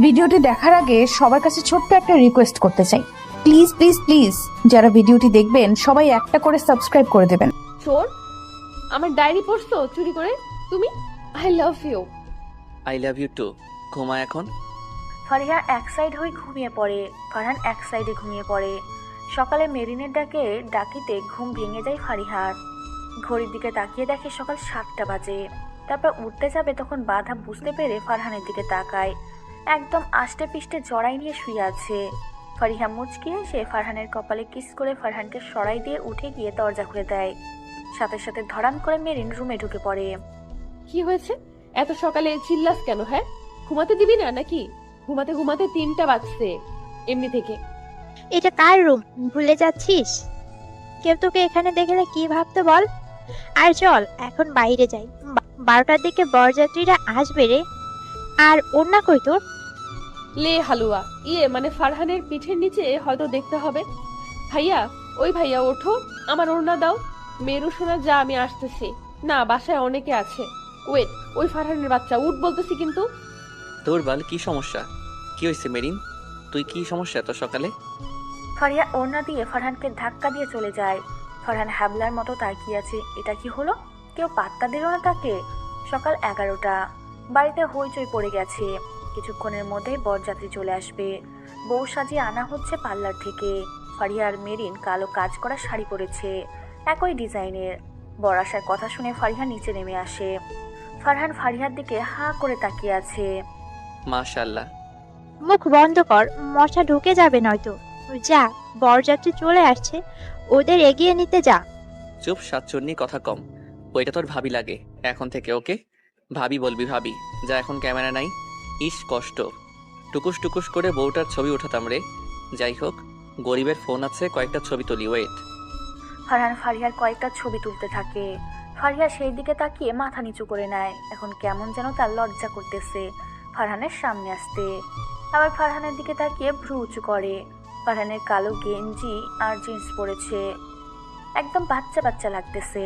ভিডিওটি দেখার আগে সবার কাছে ছোট্ট একটা রিকোয়েস্ট করতে চাই, প্লিজ প্লিজ প্লিজ যারা ভিডিওটি দেখবেন সবাই একটা করে সাবস্ক্রাইব করে দেবেন। চোর, আমার ডায়েরি পড়ছো চুরি করে তুমি? I love you. I love you too. ঘুমা এখন। ফারিহা এক সাইড হয়ে ঘুমিয়ে পড়ে, ফারহান এক সাইডে ঘুমিয়ে পড়ে। সকালে মেরিনের ডাকিতে ঘুম ভেঙে যায় ফারিহার। ঘড়ির দিকে তাকিয়ে দেখে সকাল 7টা বাজে। তারপর উঠতে যাবে তখন বাধা বুঝতে পেরে ফারহানের দিকে তাকায়। একদম আষ্টে পিষ্টে জড়াই নিয়ে শুয়ে আছে। ফারিহা মুচকি এসে ফারহানের কপালে কিস করে ফারহানকে সরাই দিয়ে উঠে গিয়ে দরজা খুলে দেয়। সাথে সাথে ধরাম করে মেরিন রুমে ঢুকে পড়ে। কি হয়েছে? এত সকালে চিল্লাস কেন? হ্যাঁ, ঘুমাতে দিবি না নাকি? ঘুমাতে ঘুমাতে 3টা বাজছে এমনি থেকে। এটা কার রুম ভুলে যাচ্ছিস? কেউ তোকে এখানে দেখলে কি ভাবতে বল। আর চল এখন বাইরে যাই, 12টার দিকে বরযাত্রীরা আসবে রে। আর ওড়না কই তোর? লে হালুয়া, মানে ফারহানের পিঠের নিচে হয়তো দেখতে হবে। ভাইয়া, ওই ভাইয়া ওঠো, আমার ওড়না দাও। মেরু সোনা যা, আমি আসতেছি। না, বাসায় অনেকে আছে। ওয়েট, ওই ফারহানের বাচ্চা উঠ বলতেছি কিন্তু। তোর বাল কি সমস্যা? কি হয়েছে মেরিন? তুই কি সমস্যা এত সকালে? ফারিহা ওড়না দিয়ে ফারহানকে ধাক্কা দিয়ে চলে যায়। ফারহান হ্যাবলার মতো তাকিয়ে আছে। এটা কি হলো? কেউ পাত্তা দিল না তাকে। সকাল 11টা, বাড়িতে হইচই পড়ে গেছে। কিছুক্ষণের মধ্যেই বরযাত্রী চলে আসবে। বউ সাজিয়ে আনা হচ্ছে পার্লার থেকে। ফারিহা আর মেরিন কালো কাজ করা শাড়ি পরেছে, একই ডিজাইনের। বর আসার কথা শুনে ফারিহা নিচে নেমে আসে। ফারহান ফারিহার দিকে হাঁ করে তাকিয়ে আছে। মাশাআল্লাহ। মুখ বন্ধ কর, মশা ঢুকে যাবে নয়তো। যা, বরযাত্রী চলে আসছে, ওদের এগিয়ে নিতে যা। চুপ, সাতচন্নি, কথা কম। ওইটা তোর ভাবি লাগে এখন থেকে, ওকে? ভাবি বলবি ভাবি। যা, এখন ক্যামেরা নাই। ইস কষ্ট। টুকুস টুকুস করে বউটার ছবি উঠাতাম রে। যাই হোক, গরিবের ফোন আছে, কয়েকটা ছবি তুলি। ওয়েট। ফারহান ফারিহার কয়েকটা ছবি তুলতে থাকে। ফারিহা সেই দিকে তাকিয়ে মাথা নিচু করে নেয়। এখন কেমন যেন তার লজ্জা করতেছে ফারহানের সামনে আসতে। আবার ফারহানের দিকে তাকিয়ে ভ্রু উঁচু করে। ফারহানের কালো গেঞ্জি আর জিন্স পরেছে, একদম বাচ্চা বাচ্চা লাগতেছে।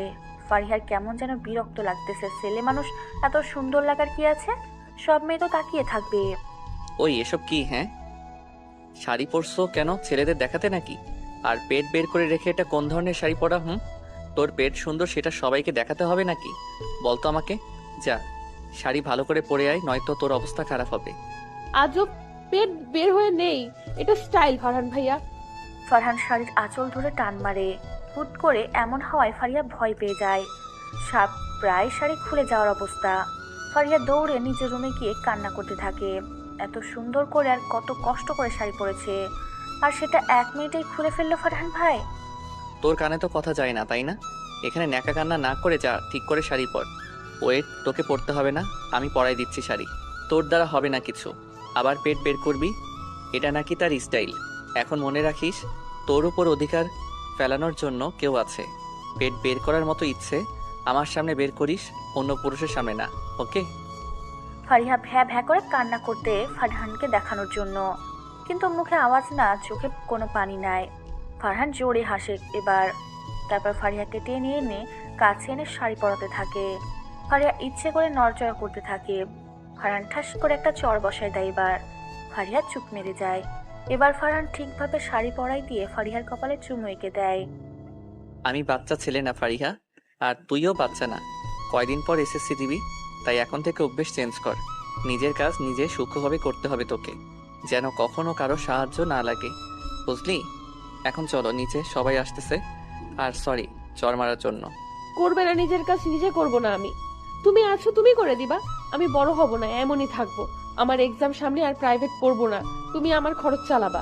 ফারিহার কেমন যেন বিরক্ত লাগতেছে। ছেলে মানুষ এত সুন্দর লাগার কি আছে? সব মেয়ে তো তাকিয়ে থাকবে। ওই এসব কি? হ্যাঁ, শাড়ি পরছো কেন? ছেলেদের দেখাতে নাকি? আর পেট বের করে রেখে এটা কোন ধরনের শাড়ি পরা? তোর পেট সুন্দর সেটা সবাইকে দেখাতে হবে নাকি? বলতো আমাকে। যা, শাড়ি ভালো করে পরে আয়, নয়তো তোর অবস্থা খারাপ হবে। আজব, পেট বের হয়ে নেই, এটা স্টাইল ফারহান ভাইয়া। ফারহান শাড়ির আঁচল ধরে টান মারে। হুট করে এমন হওয়ায় ফারিয়া ভয় পেয়ে যায়। সাপ প্রায় শাড়ি খুলে যাওয়ার অবস্থা। ফারিয়া দৌড়ে নিজের রুমে গিয়ে কান্না করতে থাকে। এত সুন্দর করে আর কত কষ্ট করে শাড়ি পরেছে, আর সেটা 1 মিনিটেই খুলে ফেললো ফারহান ভাই। তোর কানে তো কথা যায় না, তাই না? এখানে ন্যাকা কান্না না করে যা, ঠিক করে শাড়ি পর। ওয়েট, তোকে পরতে হবে না, আমি পরাই দিচ্ছি শাড়ি। তোর দ্বারা হবে না কিছু। আবার পেট বের করবি, এটা নাকি তার স্টাইল। এখন মনে রাখিস, তোর উপর অধিকার ফেলানোর জন্য কেউ আছে। পেট বের করার মতো ইচ্ছে আমার সামনে বের করিস, অন্য পুরুষের সামনে না, ওকে? ফারিহা ভ্যা ভ্যা করে কান্না করতে ফারহানকে দেখানোর জন্য, কিন্তু মুখে আওয়াজ না, চোখে কোনো পানি নাই। ফারহান জোরে হাসে এবার। তারপর ফারিহাকে টেনে এনে কাছে এনে শাড়ি পরাতে থাকে। ফারিহা ইচ্ছে করে নড়চড়া করতে থাকে। ফারহান ঠাস করে একটা চড় বসায় দেয় এবার। ফারিহা চুপ মেরে যায়। এবার ফারহান ঠিকভাবে শাড়ি পরাই দিয়ে ফারিহার কপালে চুমু এঁকে দেয়। আমি বাচ্চা ছেলে না ফারিহা, আর তুইও বাচ্চা না। কয়দিন পর এসএসসি দিবি, তাই এখন থেকে অভ্যেস চেঞ্জ কর। নিজের কাজ নিজে সূক্ষ্মভাবে করতে হবে তোকে, যেন কখনো কারো সাহায্য না লাগে, বুঝলি? এখন চলো নিচে, সবাই আসতেছে। আর সরি চর মারার জন্য। করবে না নিজের কাজ নিজে করব না আমি? তুমি আছো, তুমি করে দিবা। আমি বড় হব না, এমনই থাকবো। আমার এক্সাম সামনে, আর প্রাইভেট পড়বো না। তুমি আমার খরচ চালাবা।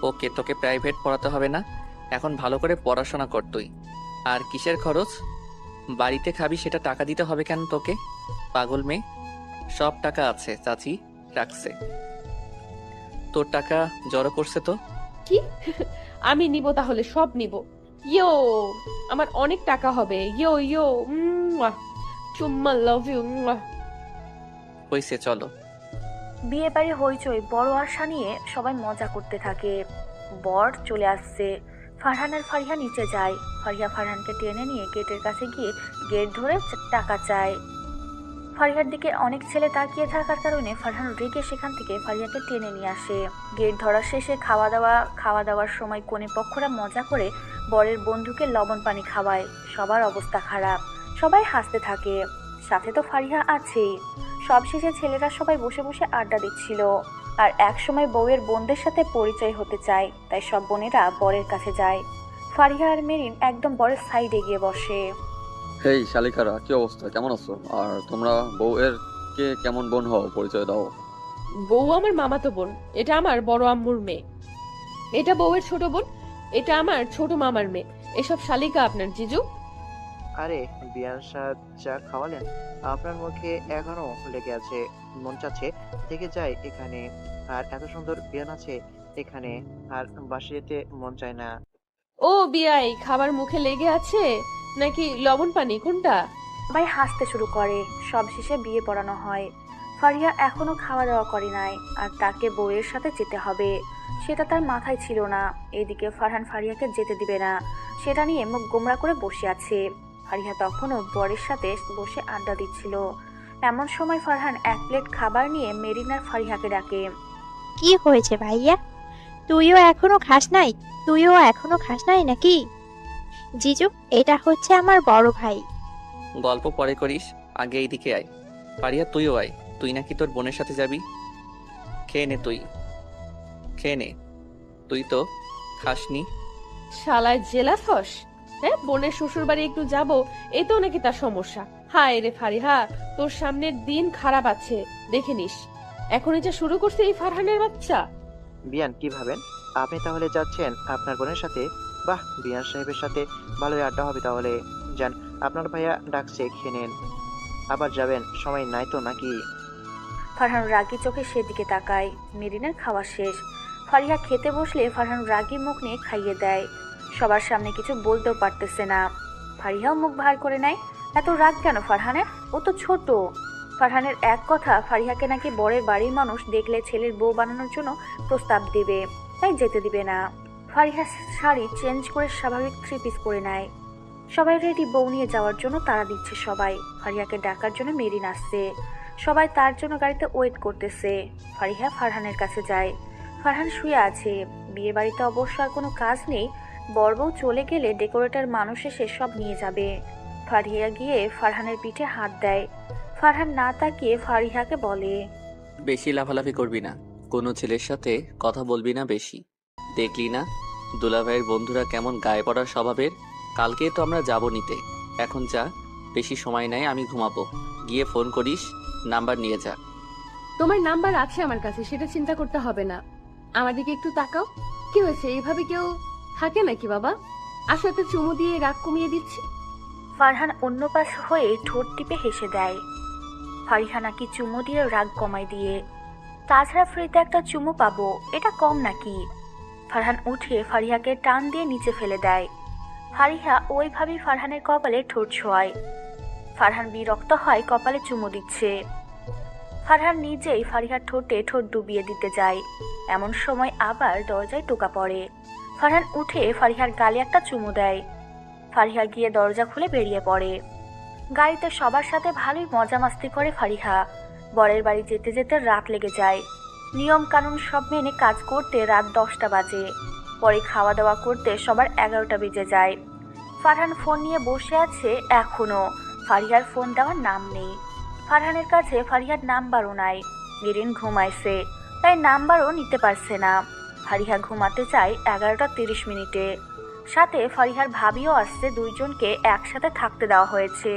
ওকে, তোকে প্রাইভেট পড়াতে হবে না, এখন ভালো করে পড়াশোনা কর তুই। আর কিসের খরচ? বাড়িতে খাবি, সেটা টাকা দিতে হবে কেন তোকে? পাগল মেয়ে। সব টাকা আছে, চাচি রাখছে। তোর টাকা জড়ো করছে তো। কি? আমি নিব, তাহলে সব নিব। ইয়ো, আমার অনেক টাকা হবে। ইয়ো ইয়ো, চুম্মা, লাভ ইউ। হইছে, চলো। বিয়ে বাড়ি হইচই, বড় আশা নিয়ে সবাই মজা করতে থাকে। বর চলে আসছে। ফারহান আর ফারিহা নিচে যায়। ফারিহা ফারহানকে টেনে নিয়ে গেটের কাছে গিয়ে গেট ধরে টাকা চায়। ফারিহার দিকে অনেক ছেলে তাকিয়ে থাকার কারণে ফারহান রেগে সেখান থেকে ফারিহাকে টেনে নিয়ে আসে। গেট ধরা শেষে খাওয়া দাওয়ার সময় কনে পক্ষরা মজা করে বরের বন্ধুকে লবণ পানি খাওয়ায়। সবার অবস্থা খারাপ, সবাই হাসতে থাকে, সাথে তো ফারিহা আছেই। সবশেষে ছেলেরা সবাই বসে বসে আড্ডা দিচ্ছিল, আর এক সময় বউয়ের বোনদের সাথে পরিচয় হতে চায়, তাই সব বোনেরা বরের কাছে যায়। ফারিহা আর মেরিন একদম বরের সাইডে গিয়ে বসে। হেই শালিকারা, কি অবস্থা, কেমন আছো? আর তোমরা বউয়ের কে কেমন বোন হও, পরিচয় দাও। বউ আমার মামাতো বোন, এটা আমার বড় আম্মুর মেয়ে, এটা বউয়ের ছোট বোন, এটা আমার ছোট মামার মেয়ে। এসব শালিকা আপনার জিজু? আরে বিয়ার সাথ চা খাওয়ালেন, আপনার মুখে এখনো লেগে আছে। মন চাচ্ছে থেকে যায় এখানে, আর এত সুন্দর বিয়ান আছে এখানে, আর বাসে যেতে মন চায় না। ও বিয়াই, খাবার মুখে লেগে আছে নাকি লবণ পানি, কোনটা? সবাই হাসতে শুরু করে। সবশেষে বিয়ে পড়ানো হয়। ফারিহা এখনো খাওয়া দাওয়া করে নাই, আর তাকে বউয়ের সাথে যেতে হবে সেটা তার মাথায় ছিল না। এদিকে ফারহান ফারিহাকে যেতে দিবে না, সেটা নিয়ে মুখ গোমরা করে বসে আছে। ফারিহা তখনও বরের সাথে বসে আড্ডা দিচ্ছিল। এমন সময় ফারহান এক প্লেট খাবার নিয়ে মেরিন আর ফারিহাকে ডাকে। কি হয়েছে ভাইয়া? তুইও এখনো খাস নাই নাকি? জিজু, এটা হচ্ছে আমার বড় ভাই। গল্প পরে করিস, আগে এইদিকে আয়। পারিয়া তুইও আয়, তুই নাকি তোর বোনের সাথে যাবি। খেয়ে নে, খেয়ে নে, তুই তো খাসনি। শালায় জেলাস। হ্যাঁ, বোনের শ্বশুর বাড়ি একটু যাব, এতেও নাকি তার সমস্যা। হায় রে ফারিহা, তোর সামনের দিন খারাপ আছে, দেখে নিস। এখনই যা শুরু করছে এই ফারহানের বাচ্চা। বিয়ান কি ভাবেন? আপনি তাহলে যাচ্ছেন আপনার বোনের সাথে? বাহ, বিয়ান সাহেবের সাথে ভালোই আড্ডা হবে তাহলে। যান, আপনার ভাইয়া ডাকছে, খেয়ে নেন। আবার যাবেন, সময় নাই তো নাকি? ফারহান রাগী চোখে সেদিকে তাকায়। মেরিনের খাওয়া শেষ। ফারিহা খেতে বসলে ফারহান রাগী মুখ নিয়ে খাইয়ে দেয়। সবার সামনে কিছু বলতেও পারতেছে না। ফারিহাও মুখ ভার করে নেয়। এত রাগ কেন ফারহানের? ও তো ছোট। ফারহানের এক কথা, ফারিহাকে নাকি বরের বাড়ির মানুষ দেখলে ছেলের বউ বানানোর জন্য প্রস্তাব দেবে, তাই যেতে দিবে না। ফারিহা শাড়ি চেঞ্জ করে স্বাভাবিক 3 পিস পরে নেয়। সবাই রেডি, বউ নিয়ে যাওয়ার জন্য তাড়া দিচ্ছে সবাই। ফারিহাকে ডাকার জন্য মেরিন আসছে। সবাই তার জন্য গাড়িতে ওয়েট করতেছে। ফারিহা ফারহানের কাছে যায়। ফারহান শুয়ে আছে। বিয়ে বাড়িতে অবশ্য আর কোনো কাজ নেই। বর বউ চলে গেলে ডেকোরেটর মানুষ এসে সব নিয়ে যাবে। ফারিহা গিয়ে ফারহানের পিঠে হাত দেয়। ফারহান না তাকিয়ে ফারিহাকে বলে, বেশি লাফালাফি করবি না, কোনো ছেলের সাথে কথা বলবি না বেশি। দেখলি না দুলাভাইয়ের বন্ধুরা কেমন গায়ে পড়ার স্বভাবের। কালকে তো আমরা যাব নিতে, এখন যা, বেশি সময় নাই, আমি ঘুমাবো। গিয়ে ফোন করিস, নাম্বার নিয়ে যা। তোমার নাম্বার আছে আমার কাছে, সেটা চিন্তা করতে হবে না। আমার দিকে একটু তাকাও। কি হয়েছে, এইভাবে কেউ থাকে নাকি বাবা? আসো, একটা চুমু দিয়ে রাগ কমিয়ে দিচ্ছি। ফারহান অন্য পাশ হয়ে ঠোঁট টিপে হেসে দেয়। ফারিহা নাকি চুমু দিয়ে রাগ কমায় দিয়ে। তাছাড়া ফ্রিতে একটা চুমু পাবো, এটা কম নাকি? ফারহান উঠে ফারিহাকে টান দিয়ে নিচে ফেলে দেয়। ফারিহা ওইভাবেই ফারহানের কপালে ঠোঁট ছোঁয়ায়। ফারহান বিরক্ত হয়, কপালে চুমু দিচ্ছে। ফারহান নিজেই ফারিহার ঠোঁটে ঠোঁট ডুবিয়ে দিতে যায়। এমন সময় আবার দরজায় টোকা পড়ে। ফারহান উঠে ফারিহার গালে একটা চুমু দেয়। ফারিহা গিয়ে দরজা খুলে বেরিয়ে পড়ে। গাড়িতে সবার সাথে ভালোই মজা মাস্তি করে ফারিহা। বরের বাড়ি যেতে যেতে রাত লেগে যায়। নিয়ম কানুন সব মেনে কাজ করতে রাত 10টা বাজে। পরে খাওয়া দাওয়া করতে সবার 11টা বেজে যায়। ফারহান ফোন নিয়ে বসে আছে এখনো। ফারিহার ফোন দেওয়ার নাম নেই। ফারহানের কাছে ফারিহার নাম্বারও নাই। মেরিন ঘুমাইছে, তাই নাম্বারও নিতে পারছে না। ফারিহা ঘুমাতে চায় 11টা 30 মিনিটে। সাথে ফারিহার ভাবিও আসছে, দুইজনকে একসাথে থাকতে দেওয়া হয়েছে।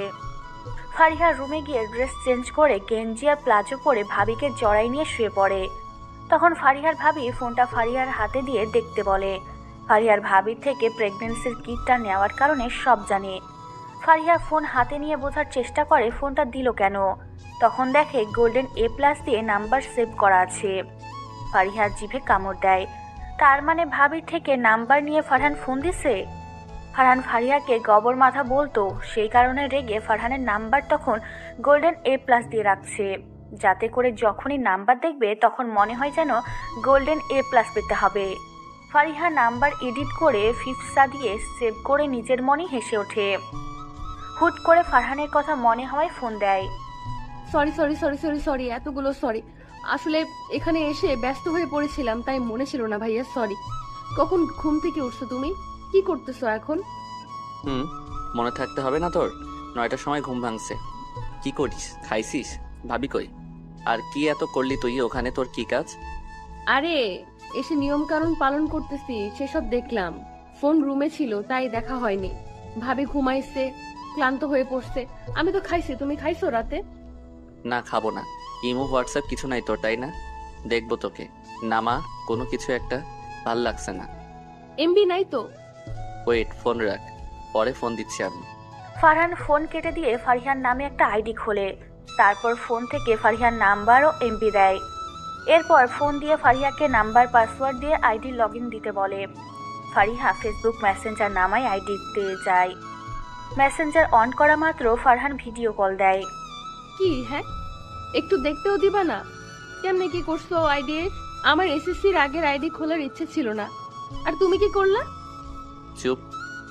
ফারিহা রুমে গিয়ে ড্রেস চেঞ্জ করে গেঞ্জি আর প্লাজো পরে ভাবিকে জড়াই নিয়ে শুয়ে পড়ে। তখন ফারিহার ভাবি ফোনটা ফারিহার হাতে দিয়ে দেখতে বলে। ফারিহার ভাবির থেকে প্রেগনেন্সির কিটটা নেওয়ার কারণে সব জানে। ফারিহা ফোন হাতে নিয়ে বোঝার চেষ্টা করে ফোনটা দিল কেন। তখন দেখে গোল্ডেন A+ দিয়ে নাম্বার সেভ করা আছে। ফারিহার জিভে কামড় দেয়। তার মানে ভাবির থেকে নাম্বার নিয়ে ফারহান ফোন দিছে। ফারহান ফারিহাকে গবর মাথা বলতো, সেই কারণে রেগে ফারহানের নাম্বার তখন গোল্ডেন A+ দিয়ে রাখছে, যাতে করে যখনই নাম্বার দেখবে তখন মনে হয় যেন গোল্ডেন A+ পেতে হবে। ফারিহা নাম্বার এডিট করে ফিফসা দিয়ে সেভ করে নিজের মনে হেসে ওঠে। হুট করে ফারহানের কথা মনে হওয়ায় ফোন দেয়। Sorry sorry sorry sorry sorry, এতগুলো সরি। আসলে এখানে এসে ব্যস্ত হয়ে পড়েছিলাম, তাই মনে ছিল না ভাইয়া, সরি। কখন ঘুম থেকে উঠছো তুমি? কি করতেছো এখন? হুম, মনে থাকতে হবে না তোর? 9টার সময় ঘুম ভাঙছে। কি করিস? খাইছিস? ভাবি কই? আর কি এত করলি তুই ওখানে? তোর কি কাজ? আরে এসে নিয়ম কানুন পালন করতেছি, সেসব দেখলাম। ফোন রুমে ছিল, তাই দেখা হয়নি। ভাবি ঘুমাইছে, ক্লান্ত হয়ে পড়ছে। আমি তো খাইছি, তুমি খাইছো রাতে? না, খাবো না। ইমো হোয়াটসঅ্যাপ কিছু নাই তোর, তাই না? দেখবো তোকে। নামা কোনো কিছু একটা, ভাল লাগছে না। এমবি নাই তো? ওয়েট, ফোন রাখ, পরে ফোন দিচ্ছি আমি। ফারহান ফোন কেটে দিয়ে ফারিহার নামে একটা আইডি খোলে। তারপর ফোন থেকে ফারিহার নাম্বার ও এমপি দেয়। এরপর ফোন দিয়ে ফারিহাকে নাম্বার পাসওয়ার্ড দিয়ে আইডি লগ ইন দিতে বলে। ফারিহা ফেসবুক মেসেঞ্জার নামায় আইডিতে যায়। মেসেঞ্জার অন করা মাত্র ফারহান ভিডিও কল দেয়। কি? হ্যাঁ, একটু দেখতেও দিবা না? কেমনে কি করছো আইডি? আমার এসএসসির আগের আইডি খোলার ইচ্ছে ছিল না, আর তুমি কি করলা? চুপ,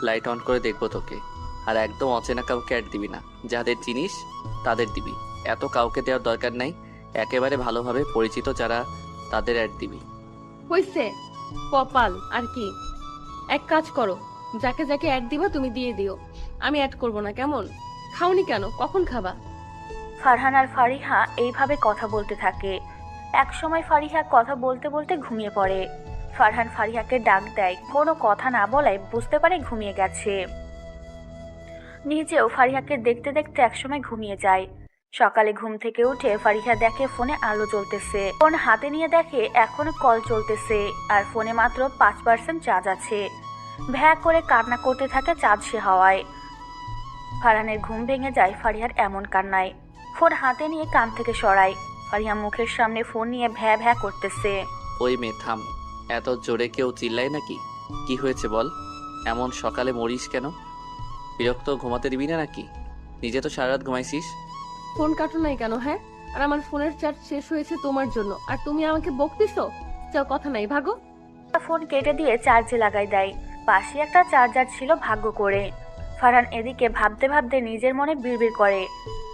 লাইট অন করে দেখবো তোকে। আর একদম অচেনা কাউকে অ্যাড দিবি না, যাদের চিনিস তাদের দিবি। এত কাউকে দেওয়ার দরকার নাই, একেবারে ভালোভাবে পরিচিত যারা, তাদের অ্যাড দিবি। হইছে, কপাল আর কি। এক কাজ করো, যাকে যাকে অ্যাড দিবা তুমি দিয়ে দিও, আমি অ্যাড করব না, কেমন? খাওনি কেন? কখন খাবা? ফারহান আর ফারিহা এইভাবে কথা বলতে থাকে। একসময় ফারিহা কথা বলতে বলতে ঘুমিয়ে পড়ে। ফারহান ফারিহাকে ডাক দেয়, কোনো কথা না বলায় বুঝতে পারে ঘুমিয়ে গেছে। নিজেও ফারিহাকে দেখতে দেখতে একসময় ঘুমিয়ে যায়। সকালে ঘুম থেকে উঠে ফারিহা দেখে ফোনে আলো জ্বলতেছে। ফোন হাতে নিয়ে দেখে এখনো কল চলতেছে, আর ফোনে মাত্র 5% চার্জ আছে। ভ্যা করে কান্না করতে থাকে চার্জ সে হওয়ায়। ফারহানের ঘুম ভেঙে যায় ফারিহার এমন কান্নায়। ফোন হাতে নিয়ে কান থেকে সরায়। ফারিহা মুখের সামনে ফোন নিয়ে ভ্যা ভ্যা করতেছে। ওই মেয়ে থাম, এত জোরে কেউ চিল্লায় নাকি? কি হয়েছে বল? এমন সকালে মরিস কেন? বিরক্ত ঘুমাতে দিবি না নাকি? নিজে তো সারা রাত ঘুমাইছিস। ফোন কাটো নাই কেন? হ্যাঁ, আর আমার ফোনের চার্জ শেষ হয়েছে তোমার জন্য, আর তুমি আমাকে বকতেছো? যাও, কথা নাই, ভাগো। ফোন কেটে দিয়ে চার্জে লাগাই দেয়। পাশে একটা চার্জার ছিল ভাগ্য করে। ফারহান এদিকে ভাবতে ভাবতে নিজের মনে বিড়বিড় করে।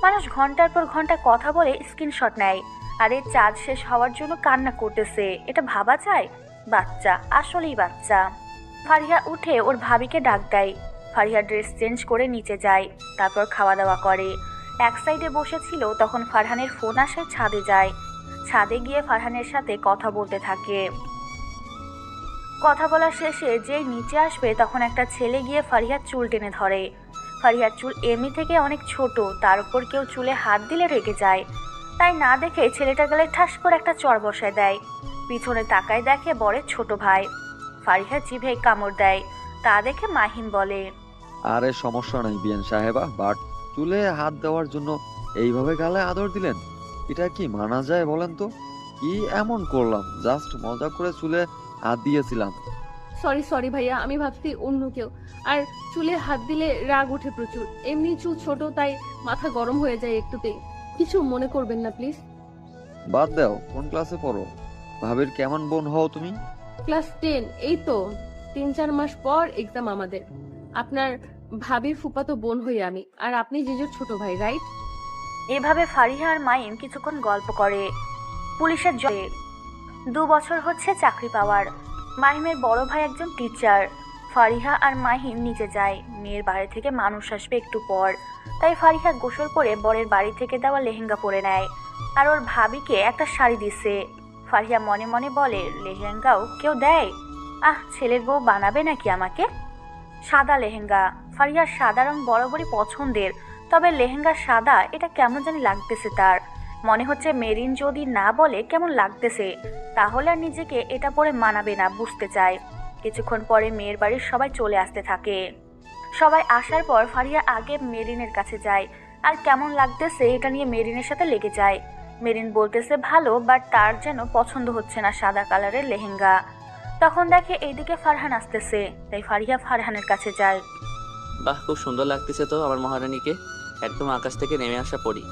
মানুষ ঘন্টার পর ঘন্টা কথা বলে স্ক্রিনশট নেয়, আর এই চার্জ শেষ হওয়ার জন্য কান্না করতেছে। এটা ভাবা যায়? বাচ্চা, আসলেই বাচ্চা। ফারিহা উঠে ওর ভাবিকে ডাক দেয়। ফারিহা ড্রেস চেঞ্জ করে নিচে যায়, তারপর খাওয়া দাওয়া করে। এক সাইডে বসেছিল, তখন ফারহানের ফোন আসে, ছাদে যায়। ছাদে গিয়ে ফারহানের সাথে কথা বলতে থাকে। কথা বলা শেষে যেই নিচে আসবে, তখন একটা ছেলে গিয়ে ফারিহার চুল টেনে ধরে। ফারিহার চুল এমনি থেকে অনেক ছোট, তার উপর কেউ চুলে হাত দিলে রেগে যায়। তাই না দেখে ছেলেটা গেলে ঠাস করে একটা চড় বসায় দেয়। পিছনে তাকায় দেখে বরের ছোট ভাই। ফারিহা জিভে কামড় দেয়। তা দেখে মাহিন বলে, আরে সমস্যা নাই বিয়ান সাহেবা, বাট চুলে হাত দেওয়ার জন্য এইভাবে গালে আদর দিলেন, এটা কি মানা যায় বলেন তো? কি এমন করলাম? জাস্ট মজা করে চুলে হাত দিয়েছিলাম। সরি সরি ভাইয়া, আমি ভাবছি অন্য কেউ। আর চুলে হাত দিলে রাগ ওঠে প্রচুর, এমনি চুল ছোট, তাই মাথা গরম হয়ে যায় একটুতেই। কিছু মনে করবেন না প্লিজ। বাদ দাও, কোন ক্লাসে পড়ো? ভাবির কেমন বোন হও তুমি? ক্লাস 10, এই তো 3-4 মাস পর এক্সাম আমাদের। আপনার ভাবির ফুফাতো বোন হই আমি, আর আপনি জিজুর ছোট ভাই, রাইট? এভাবে ফারিহা আর মাহিম কিছুক্ষণ গল্প করে। পুলিশের জবে 2 বছর হচ্ছে চাকরি পাওয়ার। মাহিমের বড় ভাই একজন টিচার। ফারিহা আর মাহিম নিচে যায়। মেয়ের বাড়ি থেকে মানুষ আসবে একটু পর, তাই ফারিহা গোসল করে বরের বাড়ি থেকে দেওয়া লেহেঙ্গা পরে নেয়, আর ওর ভাবিকে একটা শাড়ি দিছে। ফারিহা মনে মনে বলে, লেহেঙ্গাও কেউ দেয়? ছেলের বউ বানাবে নাকি আমাকে? সাদা লেহেঙ্গা। ফারিহার সাদা রং বরাবরই পছন্দের, তবে লেহেঙ্গা সাদা, এটা কেমন জানি লাগতেছে তার। মনে হচ্ছে মেরিন যদি না বলে কেমন লাগতেছে, তাহলে আর নিজেকে এটা পরে মানাবে না, বুঝতে চায়। কিছুক্ষণ পরে মেয়ের বাড়ির সবাই চলে আসতে থাকে। সবাই আসার পর ফারিহা আগে মেরিনের কাছে যায়, আর কেমন লাগতেছে এটা নিয়ে মেরিনের সাথে লেগে যায়। মেরিন বলতেছে ভালো, বাট তার যেন পছন্দ হচ্ছে না সাদা কালারের লেহেঙ্গা। তখন দেখে এইদিকে ফারহান আসতেছে, তাই ফারিহা ফারহানের কাছে যায়। বাহ, খুব সুন্দর লাগতেছে তো আমার মহারানীকে, একদম আকাশ থেকে নেমে আসা পরি।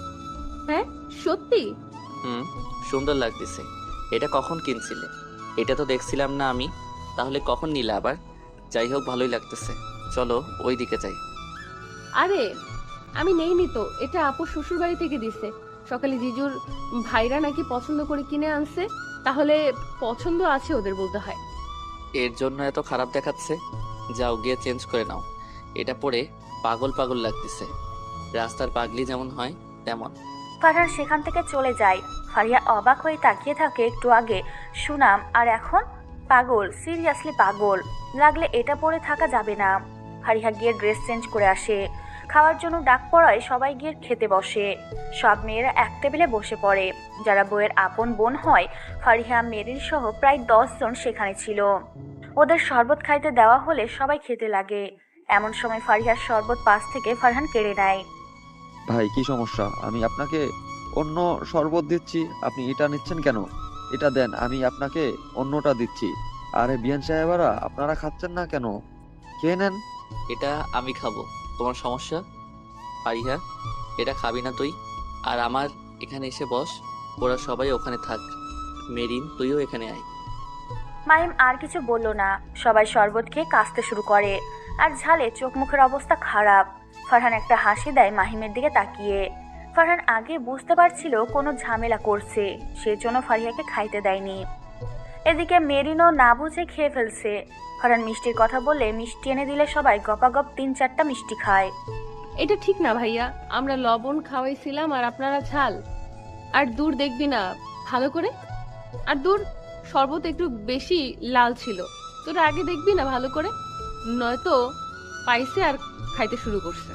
হ্যাঁ সত্যি? হুম, সুন্দর লাগতেছে। এটা কখন কিনছিলে? এটা তো দেখছিলাম না আমি, তাহলে কখন নিলে আবার? যাই হোক, ভালোই লাগতেছে, চলো ওই দিকে যাই। আরে আমি নেইনি তো, এটা আপু শ্বশুর বাড়ি থেকে দিছে। সকালে জিজুর ভাইরা নাকি পছন্দ করে কিনে আনছে, তাহলে পছন্দ আছে ওদের বলতে হয়। এর জন্য এত খারাপ দেখাচ্ছে? যাও গিয়ে চেঞ্জ করে নাও। এটা পরে পাগল পাগল লাগতেছে। রাস্তার পাগলি যেমন হয় তেমন। ফারহান সেখান থেকে চলে যায়। ফারিয়া অবাক হয়ে তাকিয়ে থাকে একটু আগে সুনাম, আর এখন পাগল। সিরিয়াসলি পাগল। লাগলে এটা পরে থাকা যাবে না। ফারিয়া গিয়ে ড্রেস চেঞ্জ করে আসে। খাওয়ার জন্য ডাক পড়ায় সবাই গিয়ে খেতে বসে। সব মেয়েরা এক টেবিলে বসে পড়ে। যারা বইয়ের আপন বোন হয়, ফারিহা, মেরিন সহ প্রায় 10 জন সেখানে ছিল। ওদের শরবত খাইতে দেওয়া হলে সবাই খেতে লাগে। এমন সময় ফারিহার শরবত পাশ থেকে ফারহান কেড়ে নেয়। ভাই কি সমস্যা? আমি আপনাকে অন্য শরবত দিচ্ছি, আপনি এটা নিচ্ছেন কেন? এটা দেন, আমি আপনাকে অন্যটা দিচ্ছি। আরে বিয়ান সাহেবারা, আপনারা খাচ্ছেন না কেন? খেয়ে নেন। এটা আমি খাবো, তোমার সমস্যা? ফারিহা, এটা খাবি না তুই? আর আমার এখানে এসে বস, ওরা সবাই ওখানে থাক। মেরিন, তুইও এখানে আয়। মাহিম আর কিছু বলল না। সবাই শরবত খেয়ে কাশতে শুরু করে। আর ঝালে চোখ মুখের অবস্থা খারাপ। ফারহান একটা হাসি দেয় মাহিমের দিকে তাকিয়ে। ফারহান আগে বুঝতে পারছিল কোনো ঝামেলা করছে, সেজন্য ফারিয়াকে খাইতে দেয়নি। এদিকে মেরিনও না বুঝে খেয়ে ফেলছে। ফারহান মিষ্টির কথা বললে মিষ্টি এনে দিলে সবাই গপাগপ 3-4টা মিষ্টি খায়। এটা ঠিক না ভাইয়া, আমরা লবণ খাওয়াইছিলাম আর আপনারা ঝাল। আর দূর দেখবি না ভালো করে। আর দূর, শরবত একটু বেশি লাল ছিল, তোরা আগে দেখবি না ভালো করে, নয়তো পাইছে আর খাইতে শুরু করছে।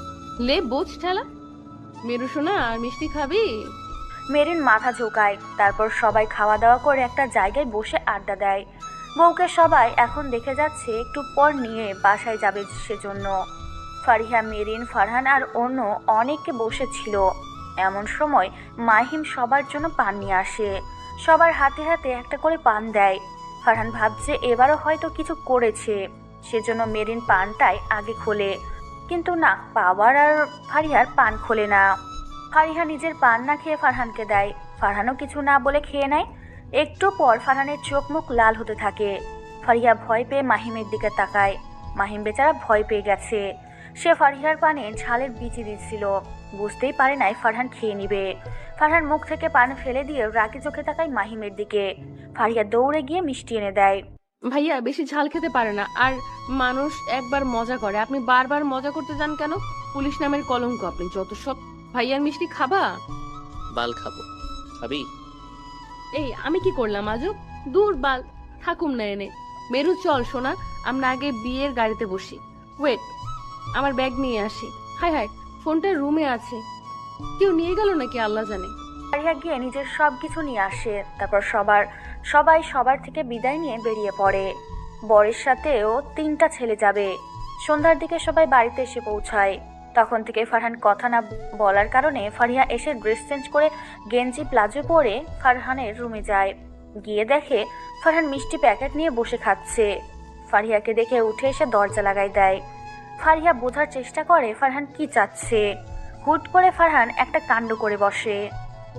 লে বোঝ ঠেলা। মেরু সোনা, আর মিষ্টি খাবি? মেরিন মাথা ঝোঁকায়। তারপর সবাই খাওয়া দাওয়া করে একটা জায়গায় বসে আড্ডা দেয়। বউকে সবাই এখন দেখে যাচ্ছে, একটু পর নিয়ে বাসায় যাবে সেজন্য। ফারিহা, মেরিন, ফারহান আর অন্য অনেকে বসেছিল। এমন সময় মাহিম সবার জন্য পান নিয়ে আসে। সবার হাতে হাতে একটা করে পান দেয়। ফারহান ভাবছে এবারও হয়তো কিছু করেছে, সেজন্য মেরিন পানটাই আগে খোলে। কিন্তু না, পাওয়ার আর ফারিহার পান খোলে না। ফারিহা নিজের পান না খেয়ে ফারহানকে দেয়। ফারহানও কিছু না বলে খেয়ে নেয়। একটু পর ফারহানের চোখ মুখ লাল হতে থাকে। ফারিহা ভয় পেয়ে মাহিমের দিকে তাকায়। মাহিম বেচারা ভয় পেয়ে গেছে। সে ফারিহার পানে ঝালের বিচি দিচ্ছিল। বুঝতেই পারে নাই ফারহান খেয়ে নিবে। ফারহান মুখ থেকে পান ফেলে দিয়ে রাগে চোখে তাকায় মাহিমের দিকে। ফারিহা দৌড়ে গিয়ে মিষ্টি এনে দেয়। ভাইয়া বেশি ঝাল খেতে পারে না, আর মানুষ একবার মজা করে, আপনি বারবার মজা করতে যান কেন? পুলিশ নামের কলঙ্ক আপনি যত সব। ভাইয়ার মিষ্টি খাবা? বাল খাবো। খাবি? এই আমি কি করলাম আজব? দূর বাল, থাকুম না এনে। মেরু চল সোনা, আমরা আগে বিয়ের গাড়িতে বসি। ওয়েট, আমার ব্যাগ নিয়ে আসি। হাই হাই, ফোনটা রুমে আছে, কেউ নিয়ে গেল নাকি আল্লাহ জানে। ফারিহা গিয়ে নিজের সবকিছু নিয়ে আসে। তারপর সবাই সবার থেকে বিদায় নিয়ে বেরিয়ে পড়ে। বরের সাথেও 3টা ছেলে যাবে। সন্ধ্যার দিকে সবাই বাড়িতে এসে পৌঁছায়। তখন থেকে ফারহান কথা না বলার কারণে ফারিহা এসে ড্রেস চেঞ্জ করে গেঞ্জি প্লাজো পরে ফারহানের রুমে যায়। গিয়ে দেখে ফারহান মিষ্টি প্যাকেট নিয়ে বসে খাচ্ছে। ফারিহাকে দেখে উঠে এসে দরজা লাগাই দেয়। ফারিহা বোঝার চেষ্টা করে ফারহান কি চাচ্ছে। হুট করে ফারহান একটা কাণ্ড করে বসে।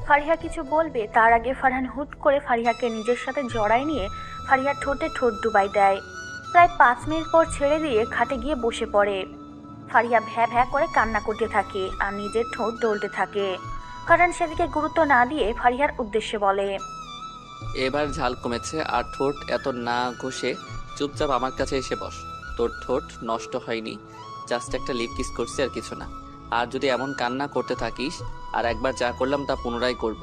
ফারিহা কিছু বলবে তার আগে ফারহান হুট করে ফারিহাকে নিজের সাথে জড়ায় নিয়ে ফারিহার ঠোঁটে ঠোঁট ডুবাই দেয়। প্রায় 5 মিনিট পর ছেড়ে দিয়ে খাটে গিয়ে বসে পড়ে। ফারিহা ভ্যা ভ্যা করে কান্না করতে থাকে আর নিজের ঠোঁট ডলতে থাকে। ফারহান সেদিকে গুরুত্ব না দিয়ে ফারিহার উদ্দেশ্যে বলে, এবার ঝাল কমেছে, আর ঠোঁট এত না ঘষে চুপচাপ আমার কাছে এসে বস। তোর ঠোঁট নষ্ট হয়নি, জাস্ট একটা লিপ কিস করছি, আর কিছু না। আর যদি এমন কান্না করতে থাকিস, আর একবার যা করলাম তা পুনরায় করব।